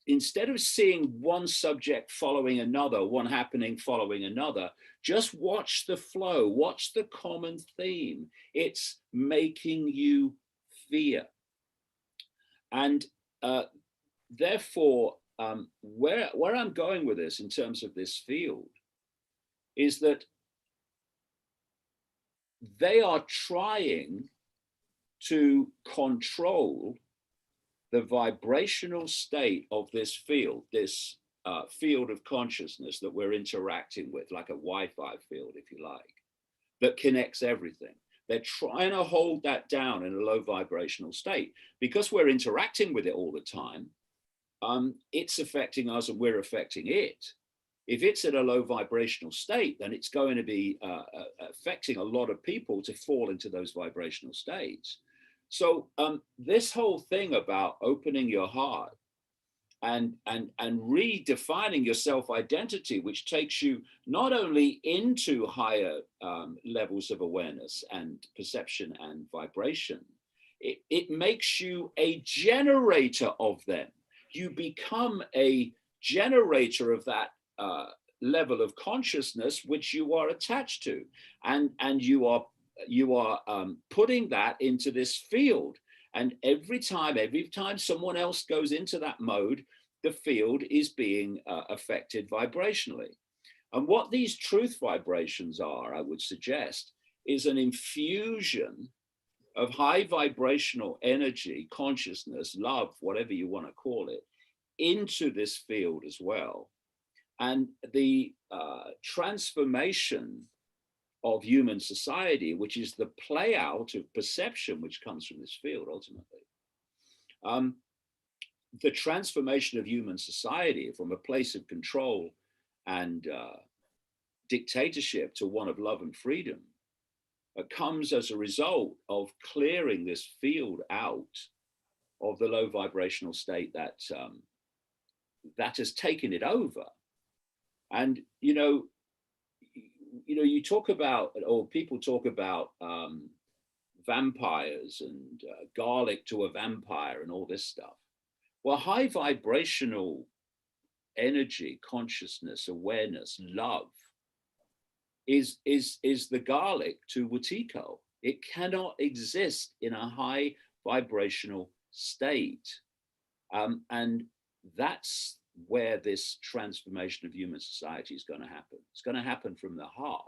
instead of seeing one subject following another, one happening following another, just watch the flow, watch the common theme. It's making you fear. And therefore, where I'm going with this in terms of this field is that they are trying to control the vibrational state of this field, this field of consciousness that we're interacting with, like a Wi-Fi field, if you like, that connects everything. They're trying to hold that down in a low vibrational state. Because we're interacting with it all the time, it's affecting us and we're affecting it. If it's at a low vibrational state, then it's going to be affecting a lot of people to fall into those vibrational states. So this whole thing about opening your heart and redefining your self-identity, which takes you not only into higher levels of awareness and perception and vibration, it makes you a generator of them. You become a generator of that level of consciousness which you are attached to, and you are putting that into this field. And every time someone else goes into that mode, the field is being affected vibrationally. And what these truth vibrations are, I would suggest, is an infusion of high vibrational energy, consciousness, love, whatever you want to call it, into this field as well. And the transformation of human society, which is the play out of perception, which comes from this field ultimately. The transformation of human society from a place of control and dictatorship to one of love and freedom comes as a result of clearing this field out of the low vibrational state that that has taken it over. And you talk about, or people talk about vampires and garlic to a vampire and all this stuff. Well, high vibrational energy, consciousness, awareness, love is the garlic to Wetiko. It cannot exist in a high vibrational state. And that's where this transformation of human society is going to happen. It's going to happen from the heart,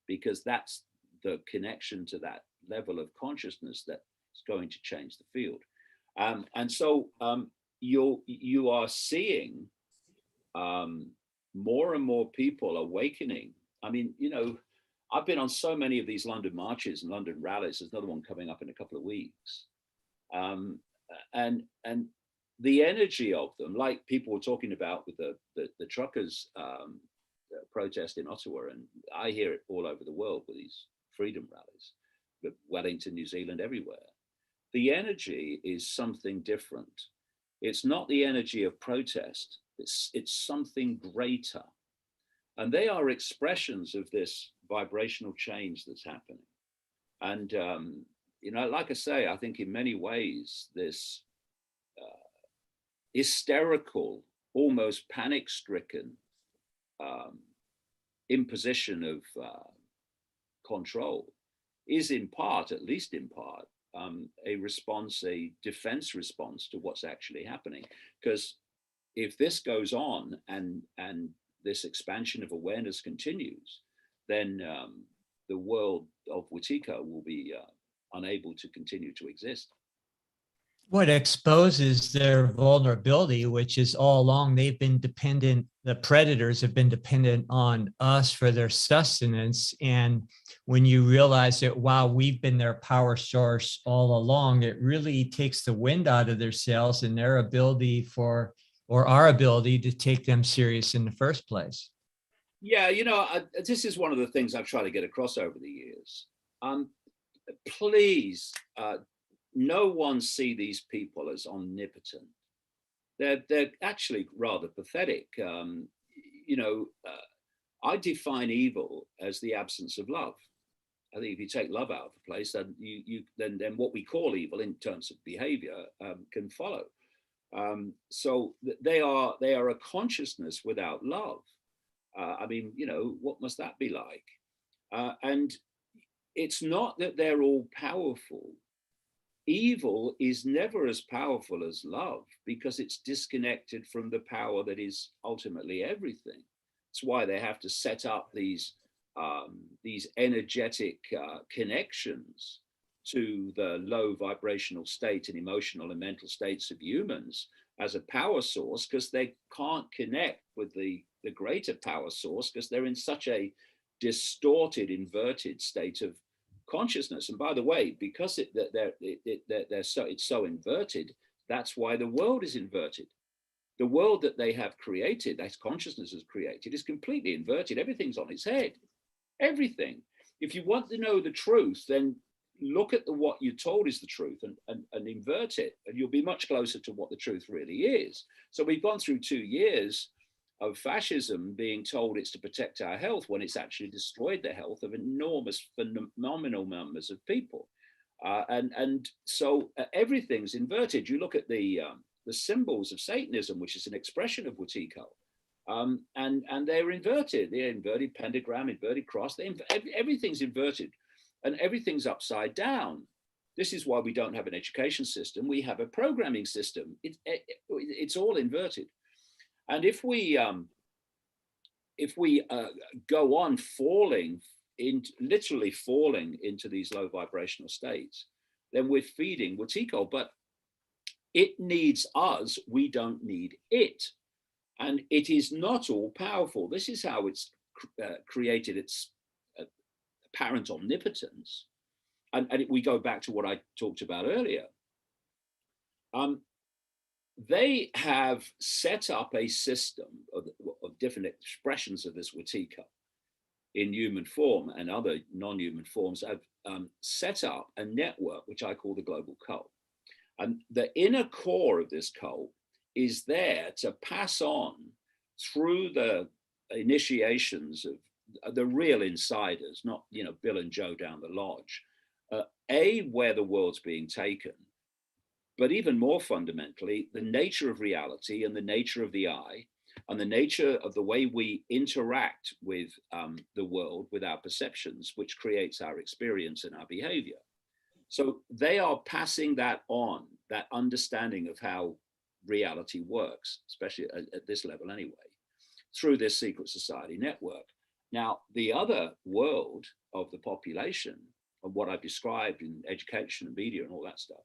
because that's the connection to that level of consciousness that's going to change the field. And so you are seeing more and more people awakening. I mean, I've been on so many of these London marches and London rallies. There's another one coming up in a couple of weeks. And the energy of them, like people were talking about with the truckers protest in Ottawa, and I hear it all over the world with these freedom rallies, but Wellington, New Zealand, everywhere. The energy is something different. It's not the energy of protest. It's something greater. And they are expressions of this vibrational change that's happening. And, like I say, I think in many ways, this hysterical, almost panic-stricken imposition of control is in part, at least in part, a response, a defense response to what's actually happening. Because if this goes on and this expansion of awareness continues, then the world of Wetiko will be unable to continue to exist. What exposes their vulnerability, which is all along they've been dependent, the predators have been dependent on us for their sustenance. And when you realize that, wow, we've been their power source all along, it really takes the wind out of their sails and their ability or our ability to take them serious in the first place. Yeah, this is one of the things I've tried to get across over the years. Please, no one see these people as omnipotent. They're actually rather pathetic. I define evil as the absence of love. I think if you take love out of the place, then then what we call evil in terms of behavior can follow. So they are a consciousness without love. What must that be like? And it's not that they're all powerful. Evil is never as powerful as love because it's disconnected from the power that is ultimately everything. It's why they have to set up these energetic connections to the low vibrational state and emotional and mental states of humans as a power source, because they can't connect with the greater power source because they're in such a distorted, inverted state of consciousness. And by the way, because it's so inverted, that's why the world is inverted. The world that they have created, that consciousness has created, is completely inverted. Everything's on its head. Everything. If you want to know the truth, then look at what you're told is the truth and invert it, and you'll be much closer to what the truth really is. So we've gone through 2 years of fascism being told it's to protect our health when it's actually destroyed the health of enormous, phenomenal numbers of people. And so everything's inverted. You look at the symbols of Satanism, which is an expression of Wetiko, and they're inverted. They're inverted pentagram, inverted cross. Everything's inverted, and everything's upside down. This is why we don't have an education system. We have a programming system. It's all inverted. And if we go on literally falling into these low vibrational states, then we're feeding Wetiko. But it needs us. We don't need it. And it is not all powerful. This is how it's created its apparent omnipotence. And we go back to what I talked about earlier. They have set up a system of different expressions of this Wetiko in human form and other non-human forms. Have set up a network, which I call the global cult. And the inner core of this cult is there to pass on through the initiations of the real insiders, not Bill and Joe down the lodge, where the world's being taken, but even more fundamentally, the nature of reality and the nature of the I, and the nature of the way we interact with the world, with our perceptions, which creates our experience and our behavior. So they are passing that on, that understanding of how reality works, especially at this level anyway, through this secret society network. Now, the other world of the population, and what I've described in education and media and all that stuff,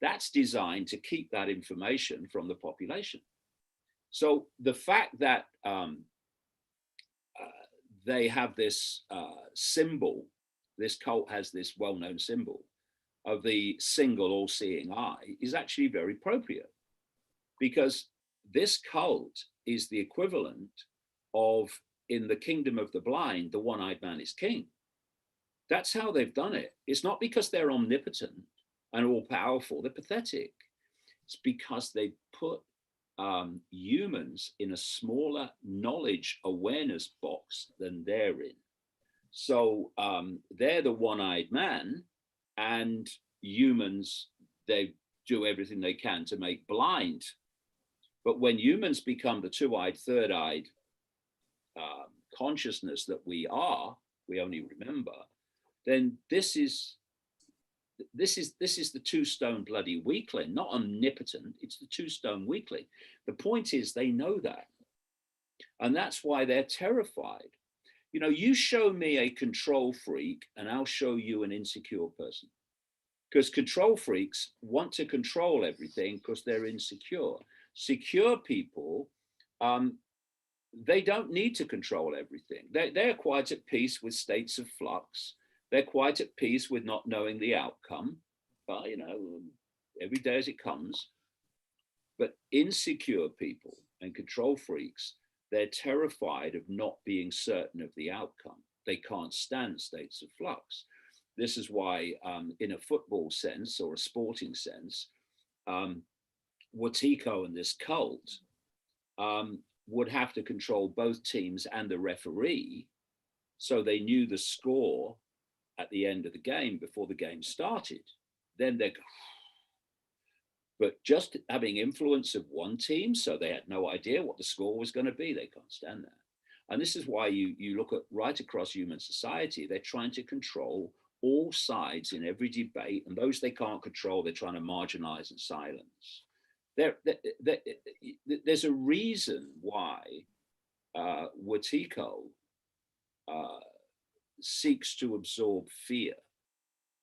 that's designed to keep that information from the population. So the fact that they have this symbol, this cult has this well-known symbol of the single all-seeing eye, is actually very appropriate, because this cult is the equivalent of, in the kingdom of the blind, the one-eyed man is king. That's how they've done it. It's not because they're omnipotent and all-powerful, they're pathetic. It's because they put humans in a smaller knowledge awareness box than they're in. So they're the one-eyed man, and humans, they do everything they can to make blind. But when humans become the two-eyed, third-eyed consciousness that we only remember, then this is the two-stone bloody weakling, not omnipotent. It's the two-stone weakling. The point is, they know that, and that's why they're terrified. You show me a control freak, and I'll show you an insecure person. Because control freaks want to control everything because they're insecure. Secure people, they don't need to control everything. They're quite at peace with states of flux. They're quite at peace with not knowing the outcome, but every day as it comes. But insecure people and control freaks, they're terrified of not being certain of the outcome. They can't stand states of flux. This is why, in a football sense or a sporting sense, Wetiko and this cult would have to control both teams and the referee, so they knew the score at the end of the game before the game started. Then but just having influence of one team, so they had no idea what the score was going to be. They can't stand that. And this is why you look at right across human society, they're trying to control all sides in every debate, and those they can't control, they're trying to marginalize and silence. There's a reason why Wetiko seeks to absorb fear.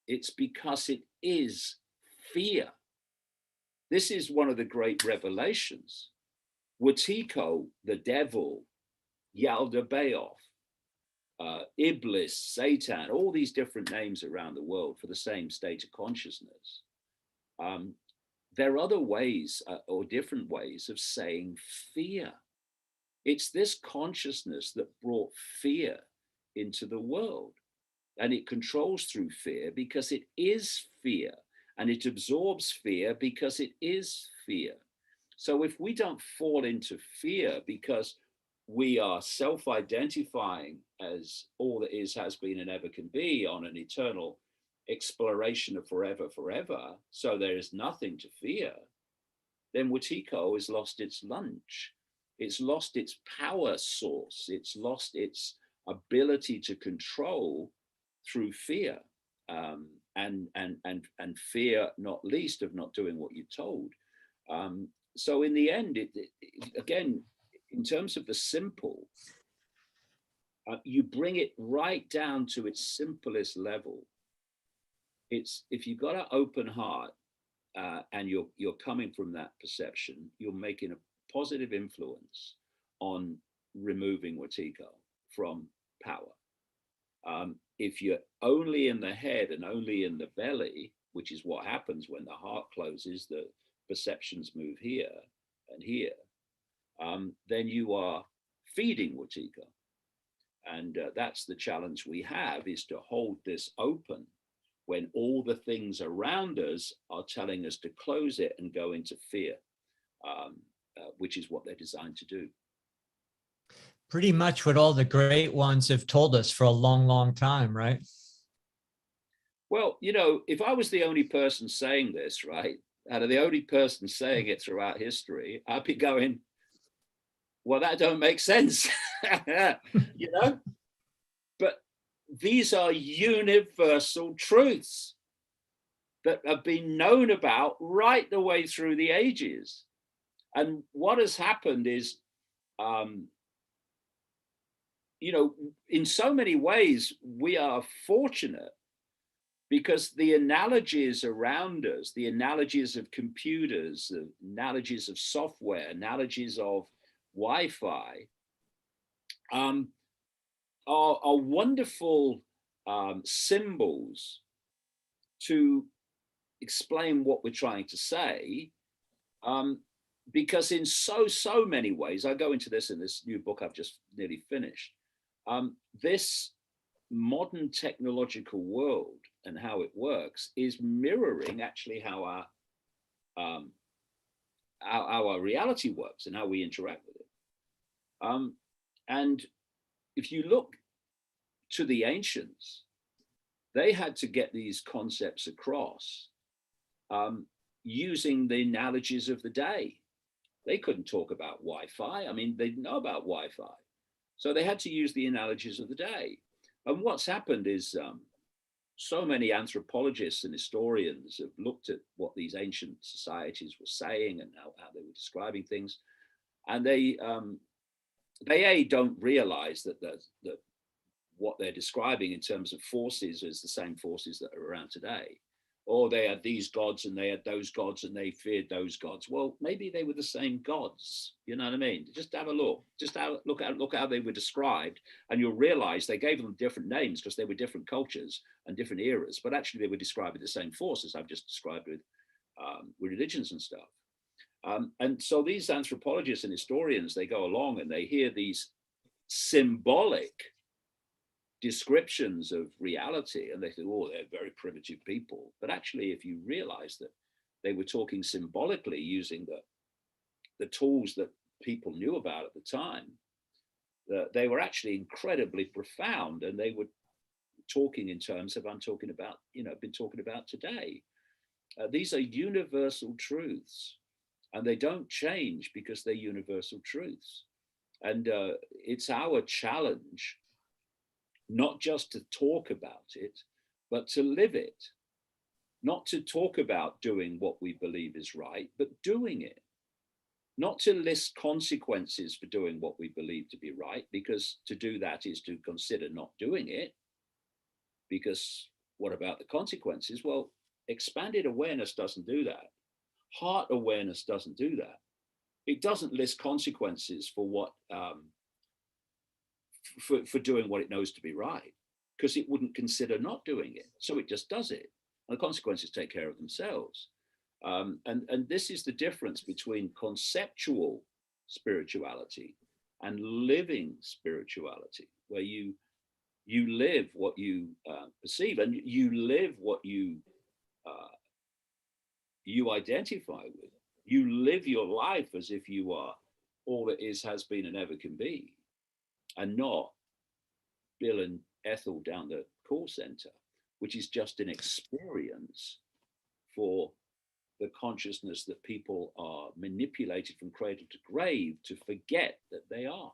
It's because it is fear. This is one of the great revelations. Wetiko, the devil, Yaldabaoth, Iblis, Satan, all these different names around the world for the same state of consciousness. There are other ways or different ways of saying fear. It's this consciousness that brought fear into the world, and it controls through fear because it is fear, and it absorbs fear because it is fear. So if we don't fall into fear because we are self-identifying as all that is, has been, and ever can be on an eternal exploration of forever, so there is nothing to fear, then Wetiko has lost its lunch. It's lost its power source. It's lost its ability to control through fear. and fear, not least, of not doing what you're told. So in the end, again, in terms of the simple, you bring it right down to its simplest level. It's if you've got an open heart and you're coming from that perception, you're making a positive influence on removing Watiko from power. If you're only in the head and only in the belly, which is what happens when the heart closes, the perceptions move here and here, then you are feeding Watiko. And that's the challenge we have, is to hold this open when all the things around us are telling us to close it and go into fear, which is what they're designed to do. Pretty much what all the great ones have told us for a long, long time, right? Well, you know, if I was the only person saying this, right, out of the only person saying it throughout history, I'd be going, well, that don't make sense, you know? But these are universal truths that have been known about right the way through the ages. And what has happened is, you know, in so many ways, we are fortunate because the analogies around us, the analogies of computers, the analogies of software, analogies of Wi-Fi, are wonderful symbols to explain what we're trying to say. Because in so many ways, I go into this in this new book I've just nearly finished, this modern technological world and how it works is mirroring actually how our reality works and how we interact with it. And if you look to the ancients, they had to get these concepts across using the analogies of the day. They couldn't talk about Wi-Fi. I mean, they didn't know about Wi-Fi. So they had to use the analogies of the day. And what's happened is so many anthropologists and historians have looked at what these ancient societies were saying and how they were describing things. And they don't realize that what they're describing in terms of forces is the same forces that are around today. Or they had these gods and they had those gods and they feared those gods. Well, maybe they were the same gods. You know what I mean? Just have a look. Just look how they were described, and you'll realize they gave them different names because they were different cultures and different eras. But actually, they were describing the same forces I've just described with religions and stuff. And so these anthropologists and historians, they go along and they hear these symbolic descriptions of reality and they think, oh, they're very primitive people. But actually, if you realize that they were talking symbolically using the tools that people knew about at the time, that they were actually incredibly profound, and they were talking in terms of, I'm talking about, you know, been talking about today. These are universal truths, and they don't change because they're universal truths. And it's our challenge not just to talk about it, but to live it. Not to talk about doing what we believe is right, but doing it. Not to list consequences for doing what we believe to be right, because to do that is to consider not doing it. Because what about the consequences? Well, expanded awareness doesn't do that. Heart awareness doesn't do that. It doesn't list consequences for what for doing what it knows to be right, because it wouldn't consider not doing it. So it just does it. And the consequences take care of themselves. And this is the difference between conceptual spirituality and living spirituality, where you live what you perceive, and you live what you identify with. You live your life as if you are all that is, has been, and ever can be, and not Bill and Ethel down the call center, which is just an experience for the consciousness that people are manipulated from cradle to grave to forget that they are.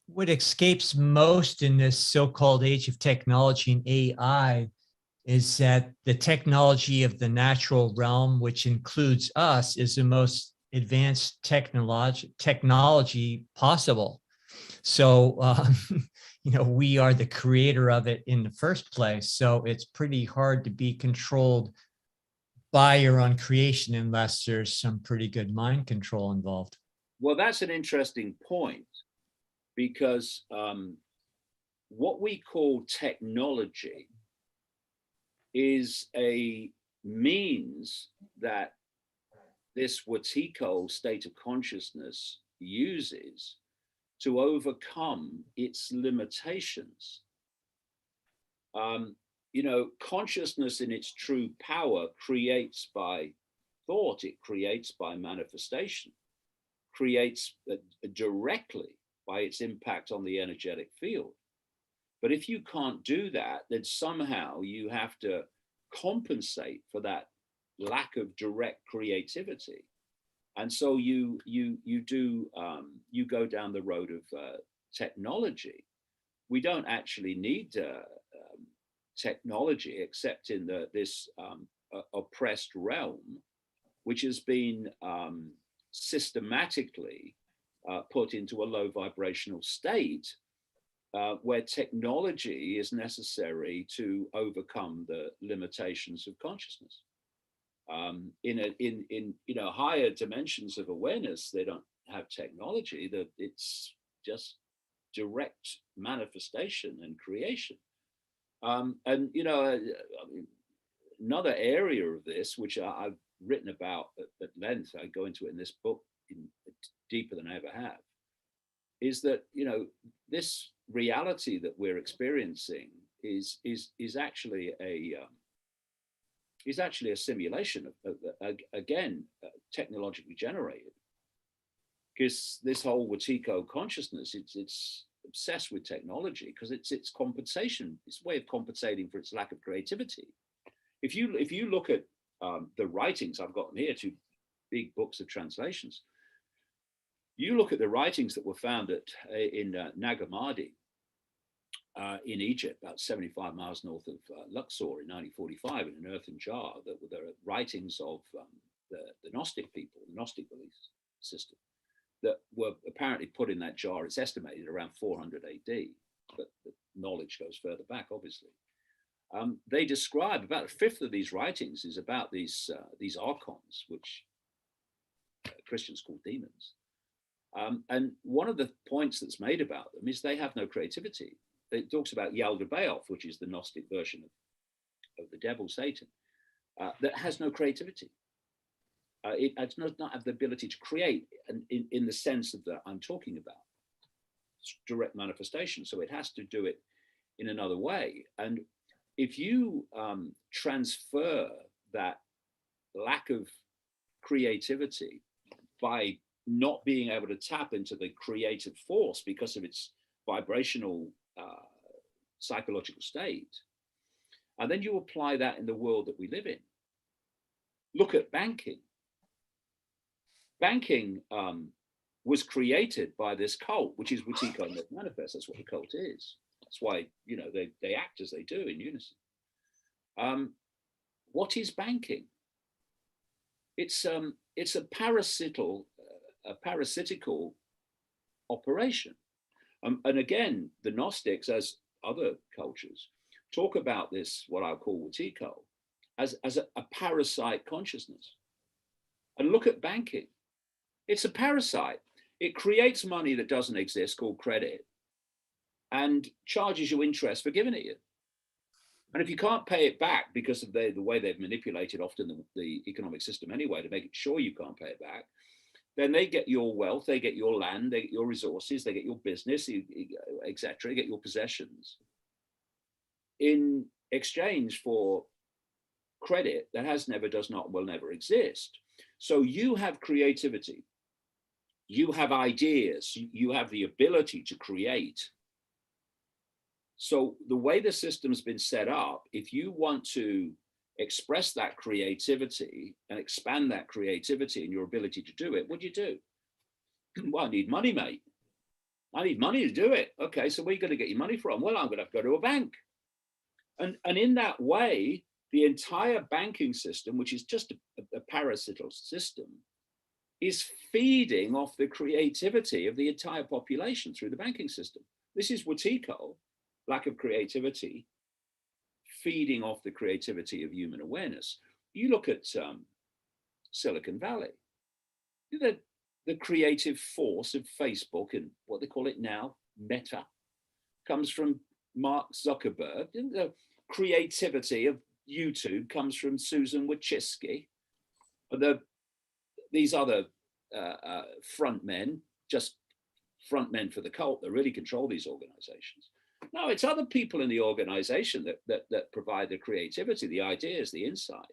What escapes most in this so-called age of technology and AI is that the technology of the natural realm, which includes us, is the most advanced technology possible. So, we are the creator of it in the first place. So it's pretty hard to be controlled by your own creation unless there's some pretty good mind control involved. Well, that's an interesting point, because what we call technology is a means that this Wetiko state of consciousness uses to overcome its limitations. Consciousness in its true power creates by thought, it creates by manifestation, creates directly by its impact on the energetic field. But if you can't do that, then somehow you have to compensate for that lack of direct creativity. And so you go down the road of technology. We don't actually need technology except in this oppressed realm, which has been systematically put into a low vibrational state, where technology is necessary to overcome the limitations of consciousness. In higher dimensions of awareness, they don't have technology. That it's just direct manifestation and creation. Another area of this, which I've written about at length, I go into it in this book deeper than I ever have, is that this reality that we're experiencing is actually a simulation of again, technologically generated. Because this whole Wetiko consciousness, it's obsessed with technology because it's compensation. It's a way of compensating for its lack of creativity. If you look at the writings, I've got them here, 2 big books of translations. You look at the writings that were found in Nag Hammadi in Egypt, about 75 miles north of Luxor in 1945, in an earthen jar. There are writings of the Gnostic people, the Gnostic belief system, that were apparently put in that jar. It's estimated around 400 AD, but the knowledge goes further back, obviously. They describe about a fifth of these writings is about these archons, which Christians call demons. And one of the points that's made about them is they have no creativity. It talks about Yaldabaoth, which is the Gnostic version of the devil, Satan, that has no creativity. It does not have the ability to create in the sense of that I'm talking about. It's direct manifestation. So it has to do it in another way. And if you transfer that lack of creativity by not being able to tap into the creative force because of its vibrational psychological state, and then you apply that in the world that we live in. Look at banking. Banking was created by this cult, which is Wetiko Manifest. That's what the cult is. That's why they act as they do in unison. What is banking? It's a parasitical operation. And again, the Gnostics, as other cultures, talk about this, what I call Wetiko, as a parasite consciousness. And look at banking. It's a parasite. It creates money that doesn't exist, called credit, and charges you interest for giving it you. And if you can't pay it back because of the way they've manipulated often the economic system anyway to make it sure you can't pay it back, then they get your wealth, they get your land, they get your resources, they get your business, etc., they get your possessions in exchange for credit that has never, does not, will never exist. So you have creativity, you have ideas, you have the ability to create. So the way the system's been set up, if you want to express that creativity and expand that creativity and your ability to do it, what do? Well, I need money, mate. I need money to do it. Okay, so where are you going to get your money from? Well, I'm going to have to go to a bank. And in that way, the entire banking system, which is just a parasitic system, is feeding off the creativity of the entire population through the banking system. This is Wetiko, lack of creativity, feeding off the creativity of human awareness. You look at Silicon Valley, the creative force of Facebook and what they call it now, Meta, comes from Mark Zuckerberg. And the creativity of YouTube comes from Susan Wojcicki. These other front men, just front men for the cult, that really control these organizations. No, it's other people in the organization that provide the creativity, the ideas, the insight.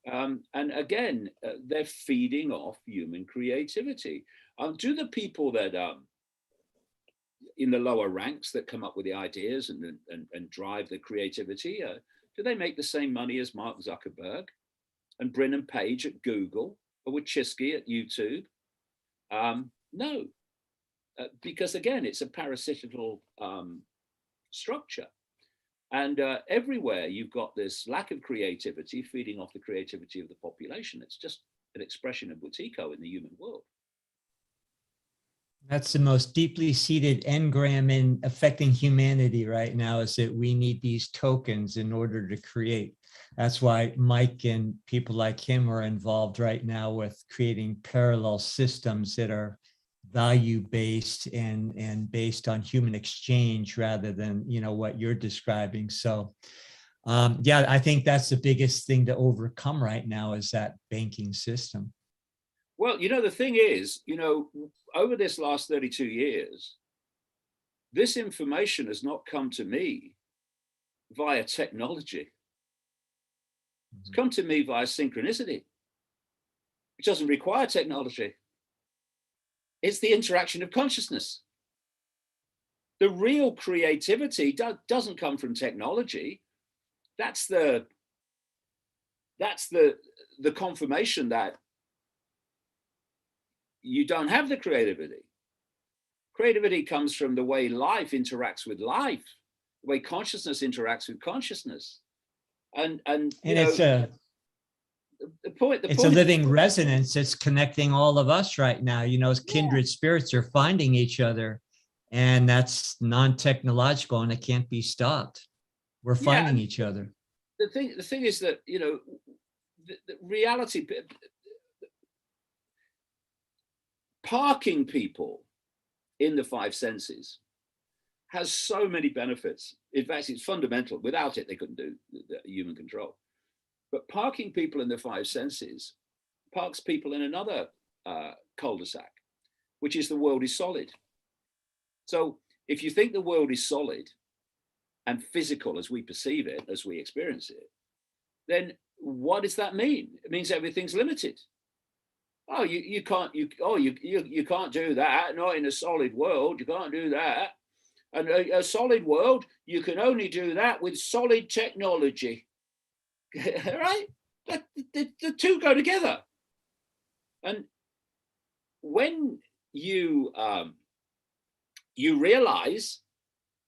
And again, they're feeding off human creativity. Do the people that in the lower ranks that come up with the ideas and drive the creativity, do they make the same money as Mark Zuckerberg and Brin Page at Google or Wojcicki at YouTube? No, because again, it's a parasitical structure. And everywhere you've got this lack of creativity feeding off the creativity of the population. It's just an expression of Wetiko in the human world. That's the most deeply seated engram in affecting humanity right now, is that we need these tokens in order to create. That's why Mike and people like him are involved right now with creating parallel systems that are value-based and based on human exchange rather than, you know, what you're describing. So yeah, I think that's the biggest thing to overcome right now, is that banking system. Well, you know, the thing is, you know, over this last 32 years, this information has not come to me via technology. It's come to me via synchronicity. It doesn't require technology. It's the interaction of consciousness. The real creativity doesn't come from technology. That's the confirmation that you don't have the creativity. Creativity comes from the way life interacts with life, the way consciousness interacts with consciousness. And it's a living resonance. It's connecting all of us right now. You know, as kindred spirits are finding each other, and that's non-technological and it can't be stopped. We're finding each other. The thing is that, you know, the reality, parking people in the five senses has so many benefits. In fact, it's fundamental. Without it, they couldn't do the human control. But parking people in the five senses parks people in another cul-de-sac, which is the world is solid. So if you think the world is solid and physical as we perceive it, as we experience it, then what does that mean? It means everything's limited. Oh, you can't do that. Not in a solid world. You can't do that. And a solid world, you can only do that with solid technology. Right? The two go together. And when you realize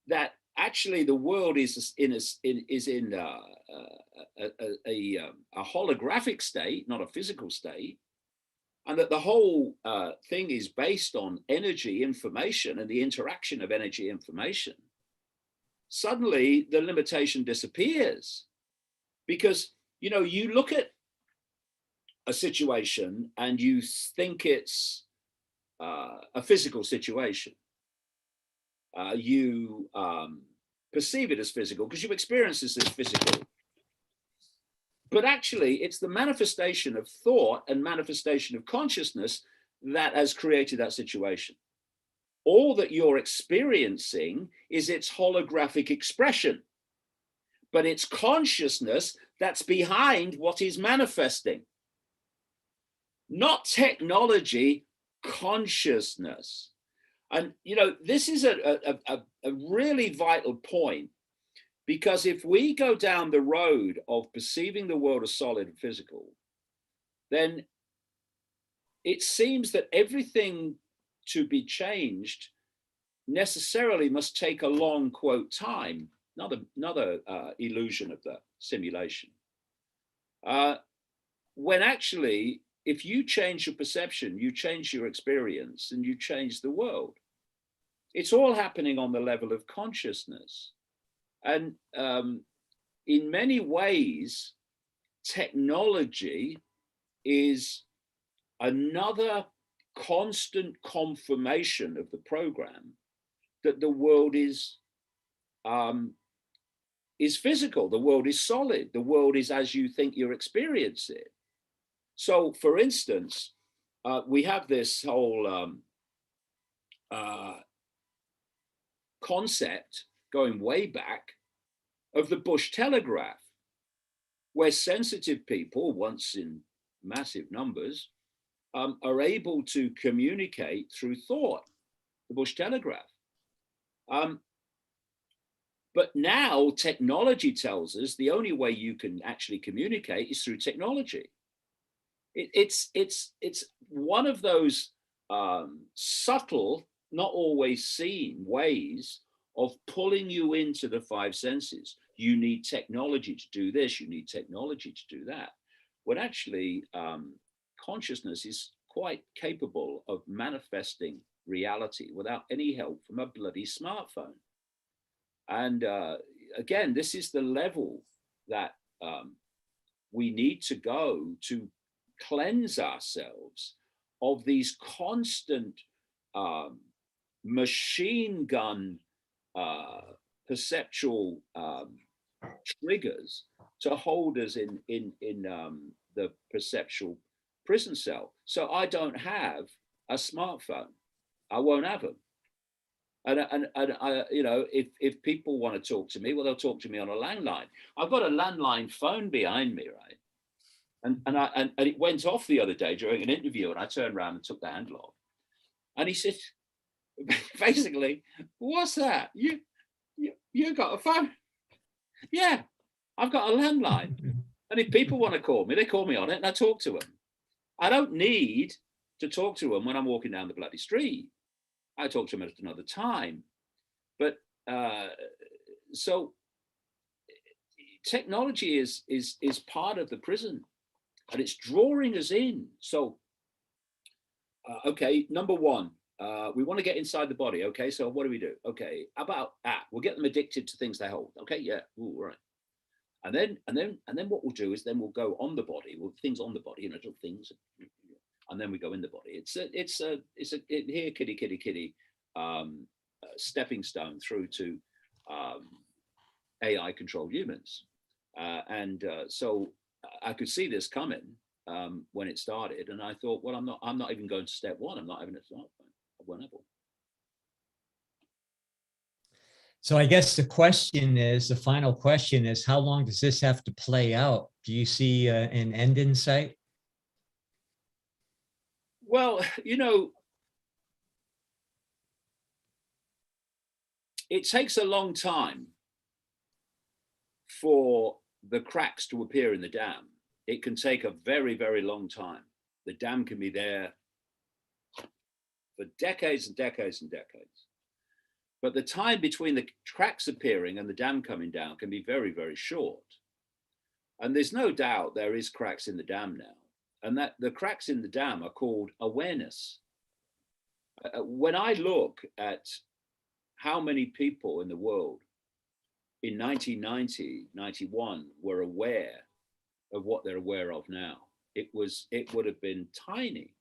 that actually the world is in a holographic state, not a physical state, and that the whole thing is based on energy information and the interaction of energy information, suddenly the limitation disappears. Because, you know, you look at a situation and you think it's a physical situation. You perceive it as physical because you've experienced this as physical. But actually, it's the manifestation of thought and manifestation of consciousness that has created that situation. All that you're experiencing is its holographic expression, but it's consciousness that's behind what is manifesting. Not technology, consciousness. And, you know, this is a really vital point. Because if we go down the road of perceiving the world as solid and physical, then it seems that everything to be changed necessarily must take a long, quote, time. another illusion of the simulation. When actually, if you change your perception, you change your experience, and you change the world. It's all happening on the level of consciousness. And in many ways, technology is another constant confirmation of the program that the world is physical, the world is solid, the world is as you think you experience it. So, for instance, we have this whole concept going way back of the Bush telegraph, where sensitive people, once in massive numbers, are able to communicate through thought, the Bush telegraph. But now technology tells us the only way you can actually communicate is through technology. It's one of those subtle, not always seen ways of pulling you into the five senses. You need technology to do this, you need technology to do that. When actually consciousness is quite capable of manifesting reality without any help from a bloody smartphone. And again, this is the level that we need to go to cleanse ourselves of these constant machine gun perceptual triggers to hold us in the perceptual prison cell. So I don't have a smartphone. I won't have them. And I, you know, if people want to talk to me, well, they'll talk to me on a landline. I've got a landline phone behind me, right? And it went off the other day during an interview, and I turned around and took the handle off. And he said, basically, what's that? You got a phone? Yeah, I've got a landline. And if people want to call me, they call me on it, and I talk to them. I don't need to talk to them when I'm walking down the bloody street. I talk to them at another time. But so technology is part of the prison, and it's drawing us in. So, okay, number one, we want to get inside the body. Okay, so what do we do? Okay, how about we'll get them addicted to things they hold. Okay, yeah, ooh, right. And then what we'll do is then we'll go on the body, with things on the body, you know, little things, and then we go in the body. It's a here, kitty, stepping stone through to AI controlled humans. So I could see this coming when it started, and I thought, well, I'm not even going to step one. I'm not having a smartphone. I won't have one. So I guess the final question is, how long does this have to play out? Do you see an end in sight? Well, you know, it takes a long time for the cracks to appear in the dam. It can take a very, very long time. The dam can be there for decades and decades and decades. But the time between the cracks appearing and the dam coming down can be very, very short. And there's no doubt there is cracks in the dam now. And that the cracks in the dam are called awareness. When I look at how many people in the world in 1990, 91 were aware of what they're aware of now, it would have been tiny.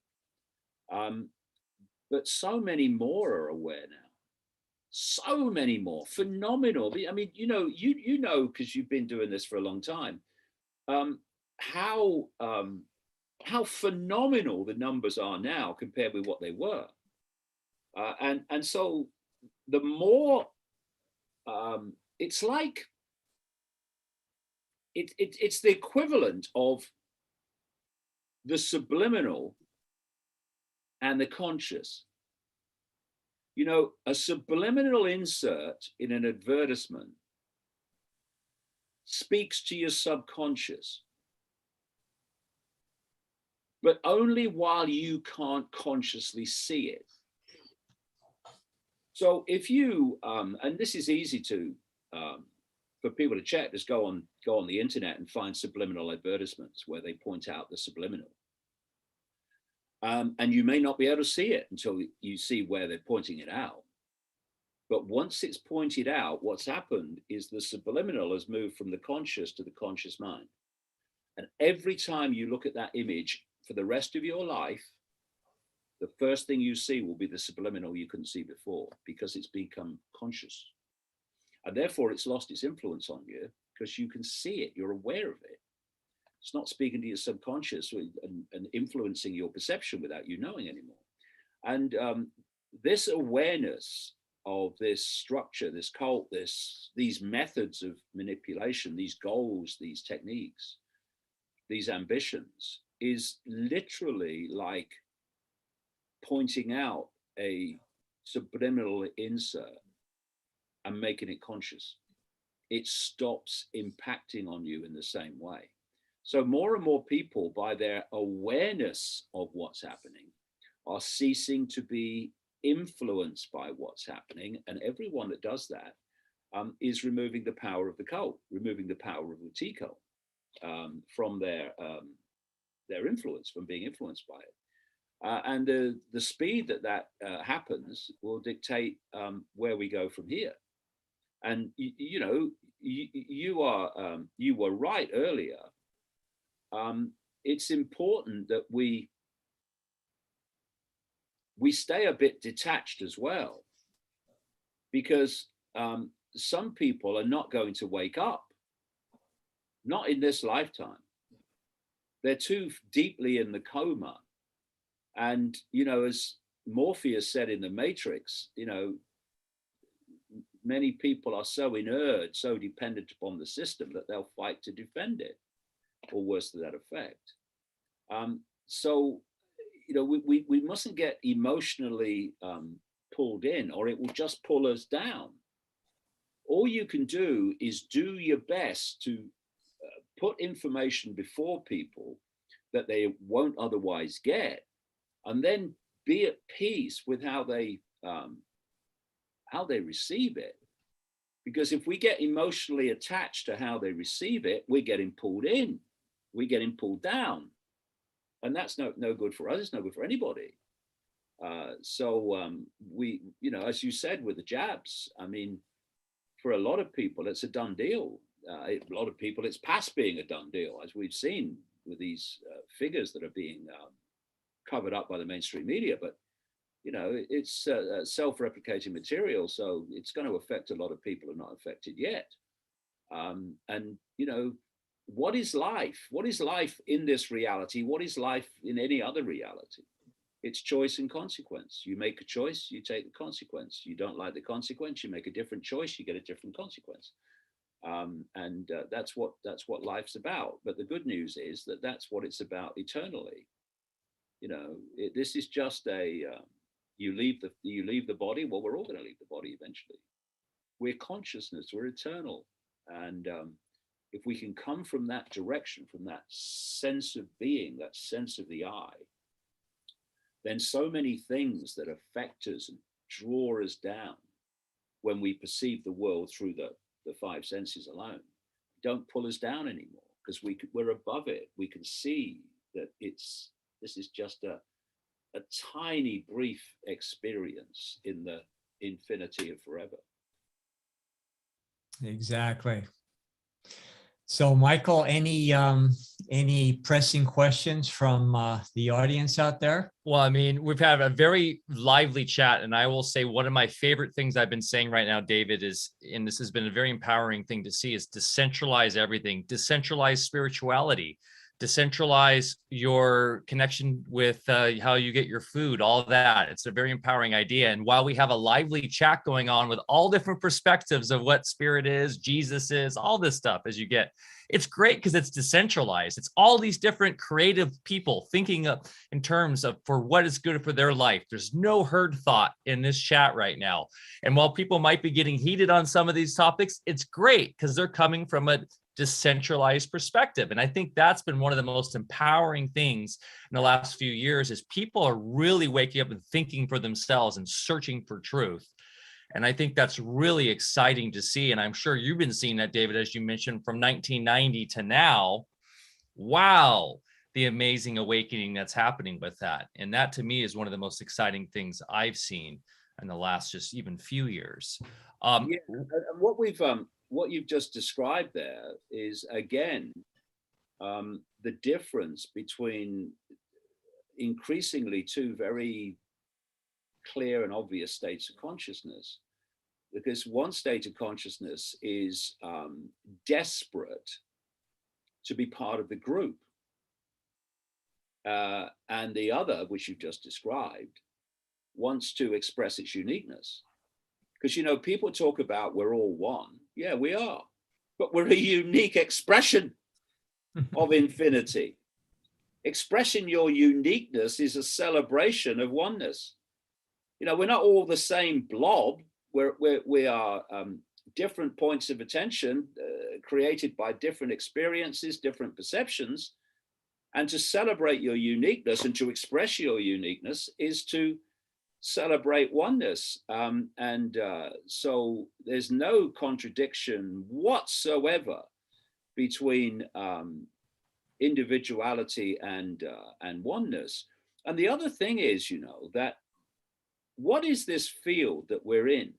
But so many more are aware now. So many more, phenomenal. I mean, you know, because you've been doing this for a long time, how phenomenal the numbers are now compared with what they were. And so the more, it's like, it's the equivalent of the subliminal and the conscious. You know, a subliminal insert in an advertisement speaks to your subconscious, but only while you can't consciously see it. So if you, and this is easy to for people to check, just go on the internet and find subliminal advertisements where they point out the subliminal. And you may not be able to see it until you see where they're pointing it out. But once it's pointed out, what's happened is the subliminal has moved from the conscious to the conscious mind. And every time you look at that image for the rest of your life, the first thing you see will be the subliminal you couldn't see before, because it's become conscious. And therefore it's lost its influence on you because you can see it, you're aware of it. It's not speaking to your subconscious and influencing your perception without you knowing anymore. And this awareness of this structure, this cult, these methods of manipulation, these goals, these techniques, these ambitions, is literally like pointing out a subliminal insert and making it conscious. It stops impacting on you in the same way. So more and more people, by their awareness of what's happening, are ceasing to be influenced by what's happening. And everyone that does that is removing the power of the cult, removing the power of the T-cult from their influence, from being influenced by it. And the speed that happens will dictate where we go from here. And you know, you were right earlier. It's important that we stay a bit detached as well, because some people are not going to wake up, not in this lifetime. They're too deeply in the coma. And, you know, as Morpheus said in the Matrix, you know, many people are so inert, so dependent upon the system that they'll fight to defend it, or worse to that effect. So, you know, we mustn't get emotionally pulled in, or it will just pull us down. All you can do is do your best to put information before people that they won't otherwise get, and then be at peace with how they receive it. Because if we get emotionally attached to how they receive it, we're getting pulled in, we're getting pulled down. And that's no good for us, it's no good for anybody. We, you know, as you said with the jabs, I mean, for a lot of people, it's a done deal. A lot of people, it's past being a done deal, as we've seen with these figures that are being covered up by the mainstream media. But, you know, it's self-replicating material, so it's going to affect a lot of people who are not affected yet. And, you know, what is life? What is life in this reality? What is life in any other reality? It's choice and consequence. You make a choice, you take the consequence. You don't like the consequence, you make a different choice, you get a different consequence. That's what life's about. But the good news is that that's what it's about eternally. You know, this is just a you leave the body. Well, we're all going to leave the body eventually. We're consciousness. We're eternal, and if we can come from that direction, from that sense of being, that sense of the I, then so many things that affect us and draw us down when we perceive the world through the five senses alone don't pull us down anymore, because we're above it. We can see that this is just a tiny brief experience in the infinity of forever. Exactly. So, Michael, any pressing questions from the audience out there? Well, I mean, we've had a very lively chat, and I will say one of my favorite things I've been saying right now, David, is, and this has been a very empowering thing to see, is decentralize everything, decentralize spirituality, decentralize your connection with how you get your food, all of that. It's a very empowering idea. And while we have a lively chat going on with all different perspectives of what spirit is, Jesus is, all this stuff as you get, it's great because it's decentralized. It's all these different creative people thinking of in terms of for what is good for their life. There's no herd thought in this chat right now. And while people might be getting heated on some of these topics, it's great because they're coming from a decentralized perspective. And I think that's been one of the most empowering things in the last few years, is people are really waking up and thinking for themselves and searching for truth. And I think that's really exciting to see. And I'm sure you've been seeing that, David, as you mentioned, from 1990 to now. Wow, the amazing awakening that's happening with that. And that to me is one of the most exciting things I've seen in the last just even few years. Yeah, and what you've just described there is again the difference between increasingly two very clear and obvious states of consciousness. Because one state of consciousness is desperate to be part of the group, and the other, which you've just described, wants to express its uniqueness. Because, you know, people talk about we're all one. Yeah, we are. But we're a unique expression of infinity. Expressing your uniqueness is a celebration of oneness. You know, we're not all the same blob. We are different points of attention created by different experiences, different perceptions. And to celebrate your uniqueness and to express your uniqueness is to celebrate oneness. So there's no contradiction whatsoever between individuality and oneness. And the other thing is, you know, that what is this field that we're in?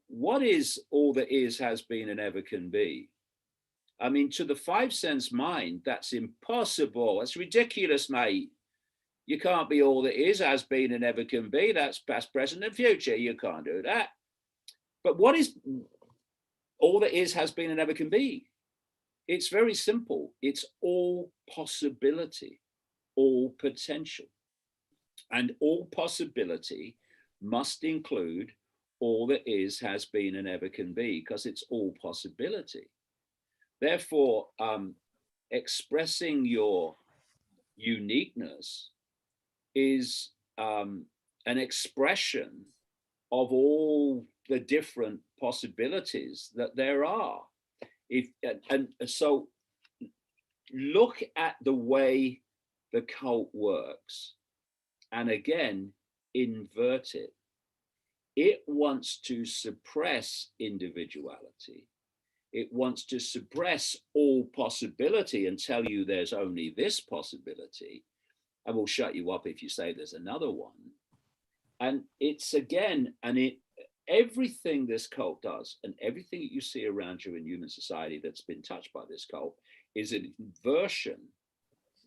What is all that is, has been, and ever can be? I mean, to the five sense mind, that's impossible. That's ridiculous, mate. You can't be all that is, has been, and ever can be. That's past, present, and future. You can't do that. But what is all that is, has been, and ever can be? It's very simple. It's all possibility, all potential. And all possibility must include all that is, has been, and ever can be, because it's all possibility. Therefore, expressing your uniqueness is an expression of all the different possibilities that there are. And so look at the way the cult works, and again, invert it. It wants to suppress individuality. It wants to suppress all possibility and tell you there's only this possibility, and will shut you up if you say there's another one. And it's again, everything this cult does and everything that you see around you in human society that's been touched by this cult is an inversion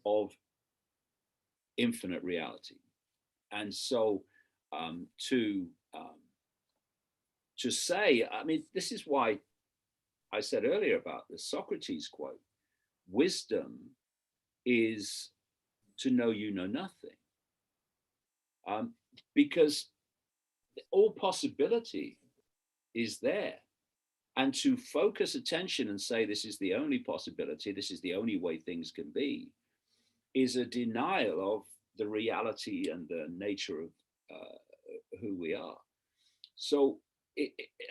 of infinite reality. And so to say, I mean, this is why I said earlier about the Socrates quote, wisdom is to know you know nothing. Because all possibility is there. And to focus attention and say this is the only possibility, this is the only way things can be, is a denial of the reality and the nature of who we are. So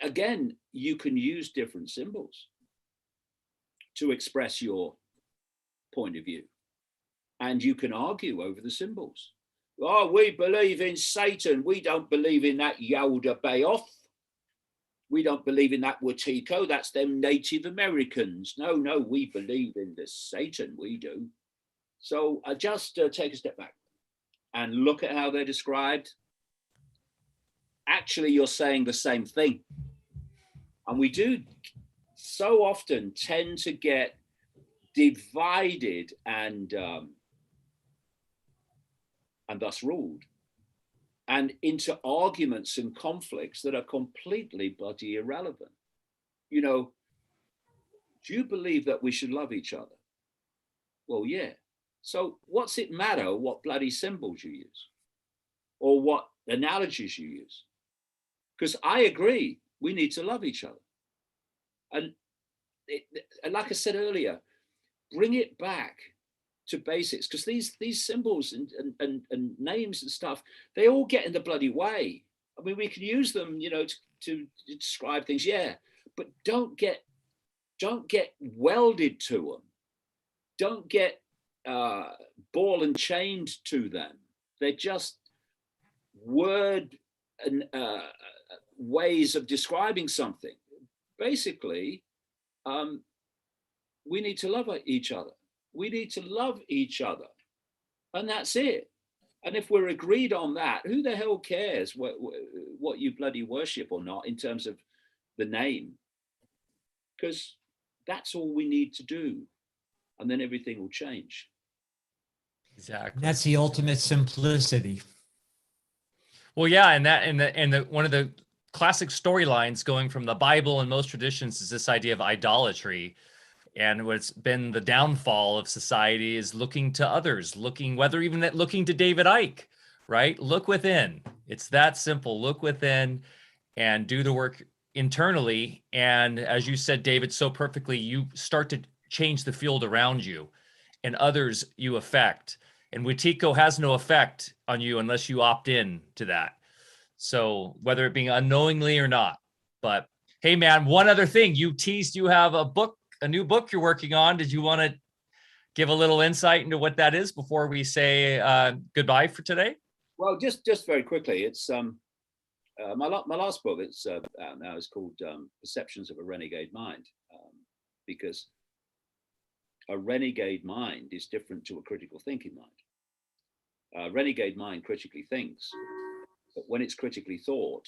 again, you can use different symbols to express your point of view. And you can argue over the symbols. Oh, we believe in Satan. We don't believe in that Yoda Bayoff. We don't believe in that Watiko. That's them Native Americans. No, we believe in the Satan. We do. So just take a step back and look at how they're described. Actually, you're saying the same thing. And we do so often tend to get divided and thus ruled, and into arguments and conflicts that are completely bloody irrelevant. You know, do you believe that we should love each other? Well, yeah. So what's it matter what bloody symbols you use or what analogies you use? Because I agree, we need to love each other. And like I said earlier, bring it back to basics, because these symbols and names and stuff, they all get in the bloody way. I mean, we can use them, you know, to describe things, yeah, but don't get welded to them. Don't get ball and chained to them. They're just word and ways of describing something. Basically, we need to love each other. We need to love each other. And that's it. And if we're agreed on that, who the hell cares what you bloody worship or not in terms of the name? Because that's all we need to do. And then everything will change. Exactly. That's the ultimate simplicity. Well, yeah, and one of the classic storylines going from the Bible and most traditions is this idea of idolatry. And what's been the downfall of society is looking to others, looking to David Icke, right? Look within. It's that simple. Look within and do the work internally. And as you said, David, so perfectly, you start to change the field around you and others you affect. And Wetiko has no effect on you unless you opt in to that. So whether it being unknowingly or not. But hey, man, one other thing. You teased you have a new book you're working on. Did you want to give a little insight into what that is before we say goodbye for today? Well, just very quickly, it's my last book. It's out now. Is called Perceptions of a Renegade Mind, because a renegade mind is different to a critical thinking mind. A renegade mind critically thinks, but when it's critically thought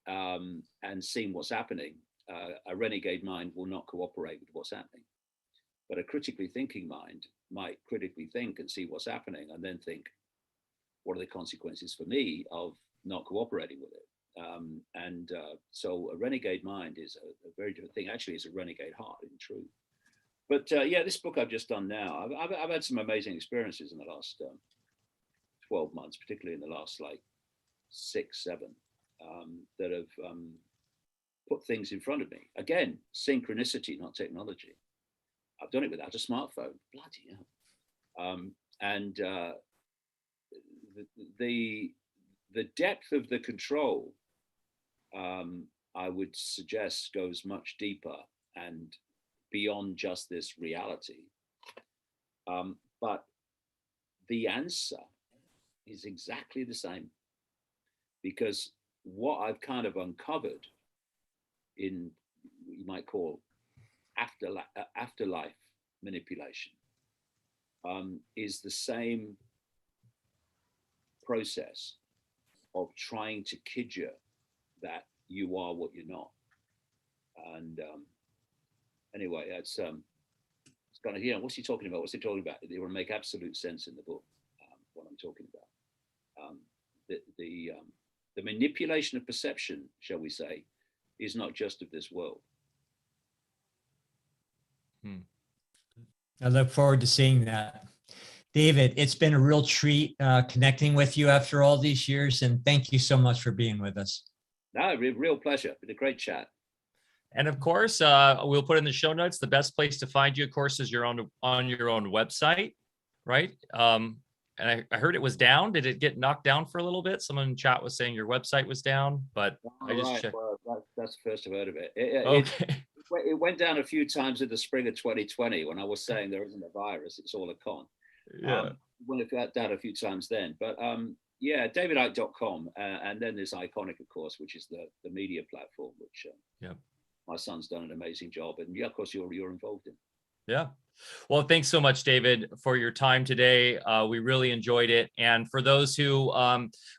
and seen what's happening, a renegade mind will not cooperate with what's happening. But a critically thinking mind might critically think and see what's happening and then think, what are the consequences for me of not cooperating with it? So a renegade mind is a very different thing. Actually, it's a renegade heart in truth. But yeah, this book I've just done now, I've had some amazing experiences in the last 12 months, particularly in the last like 6, 7, that have put things in front of me. Again, synchronicity, not technology. I've done it without a smartphone. Bloody hell. And the depth of the control, I would suggest, goes much deeper and beyond just this reality. But the answer is exactly the same, because what I've kind of uncovered in what you might call afterlife manipulation is the same process of trying to kid you that you are what you're not. And anyway, it's kind of, what's he talking about? What's he talking about? It will make absolute sense in the book, what I'm talking about. The manipulation of perception, shall we say, is not just of this world. I look forward to seeing that. David, it's been a real treat connecting with you after all these years, and thank you so much for being with us. No, real pleasure. It's been a great chat. And of course, we'll put in the show notes. The best place to find you, of course, is on your own website, right? And I heard it was down. Did it get knocked down for a little bit? Someone in chat was saying your website was down, but I just checked. Well, that's the first I've heard of it. Okay. It went down a few times in the spring of 2020 when I was saying there isn't a virus, it's all a con. Yeah. Went down a few times then. But yeah, davidicke.com. And then there's Iconic, of course, which is the media platform, which my son's done an amazing job. And yeah, of course, you're involved in. Yeah. Well, thanks so much, David, for your time today. We really enjoyed it. And for those who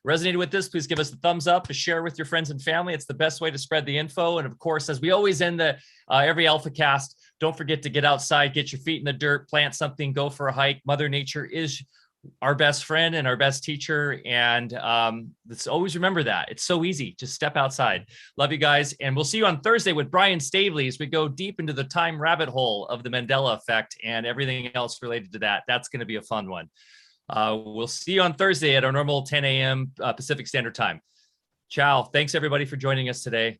resonated with this, please give us a thumbs up, a share with your friends and family. It's the best way to spread the info. And of course, as we always end every Alpha Cast, don't forget to get outside, get your feet in the dirt, plant something, go for a hike. Mother Nature is our best friend and our best teacher. And let's always remember that. It's so easy. Just step outside. Love you guys. And we'll see you on Thursday with Brian Stavely as we go deep into the time rabbit hole of the Mandela effect and everything else related to that. That's going to be a fun one. We'll see you on Thursday at our normal 10 a.m. Pacific Standard Time. Ciao. Thanks, everybody, for joining us today.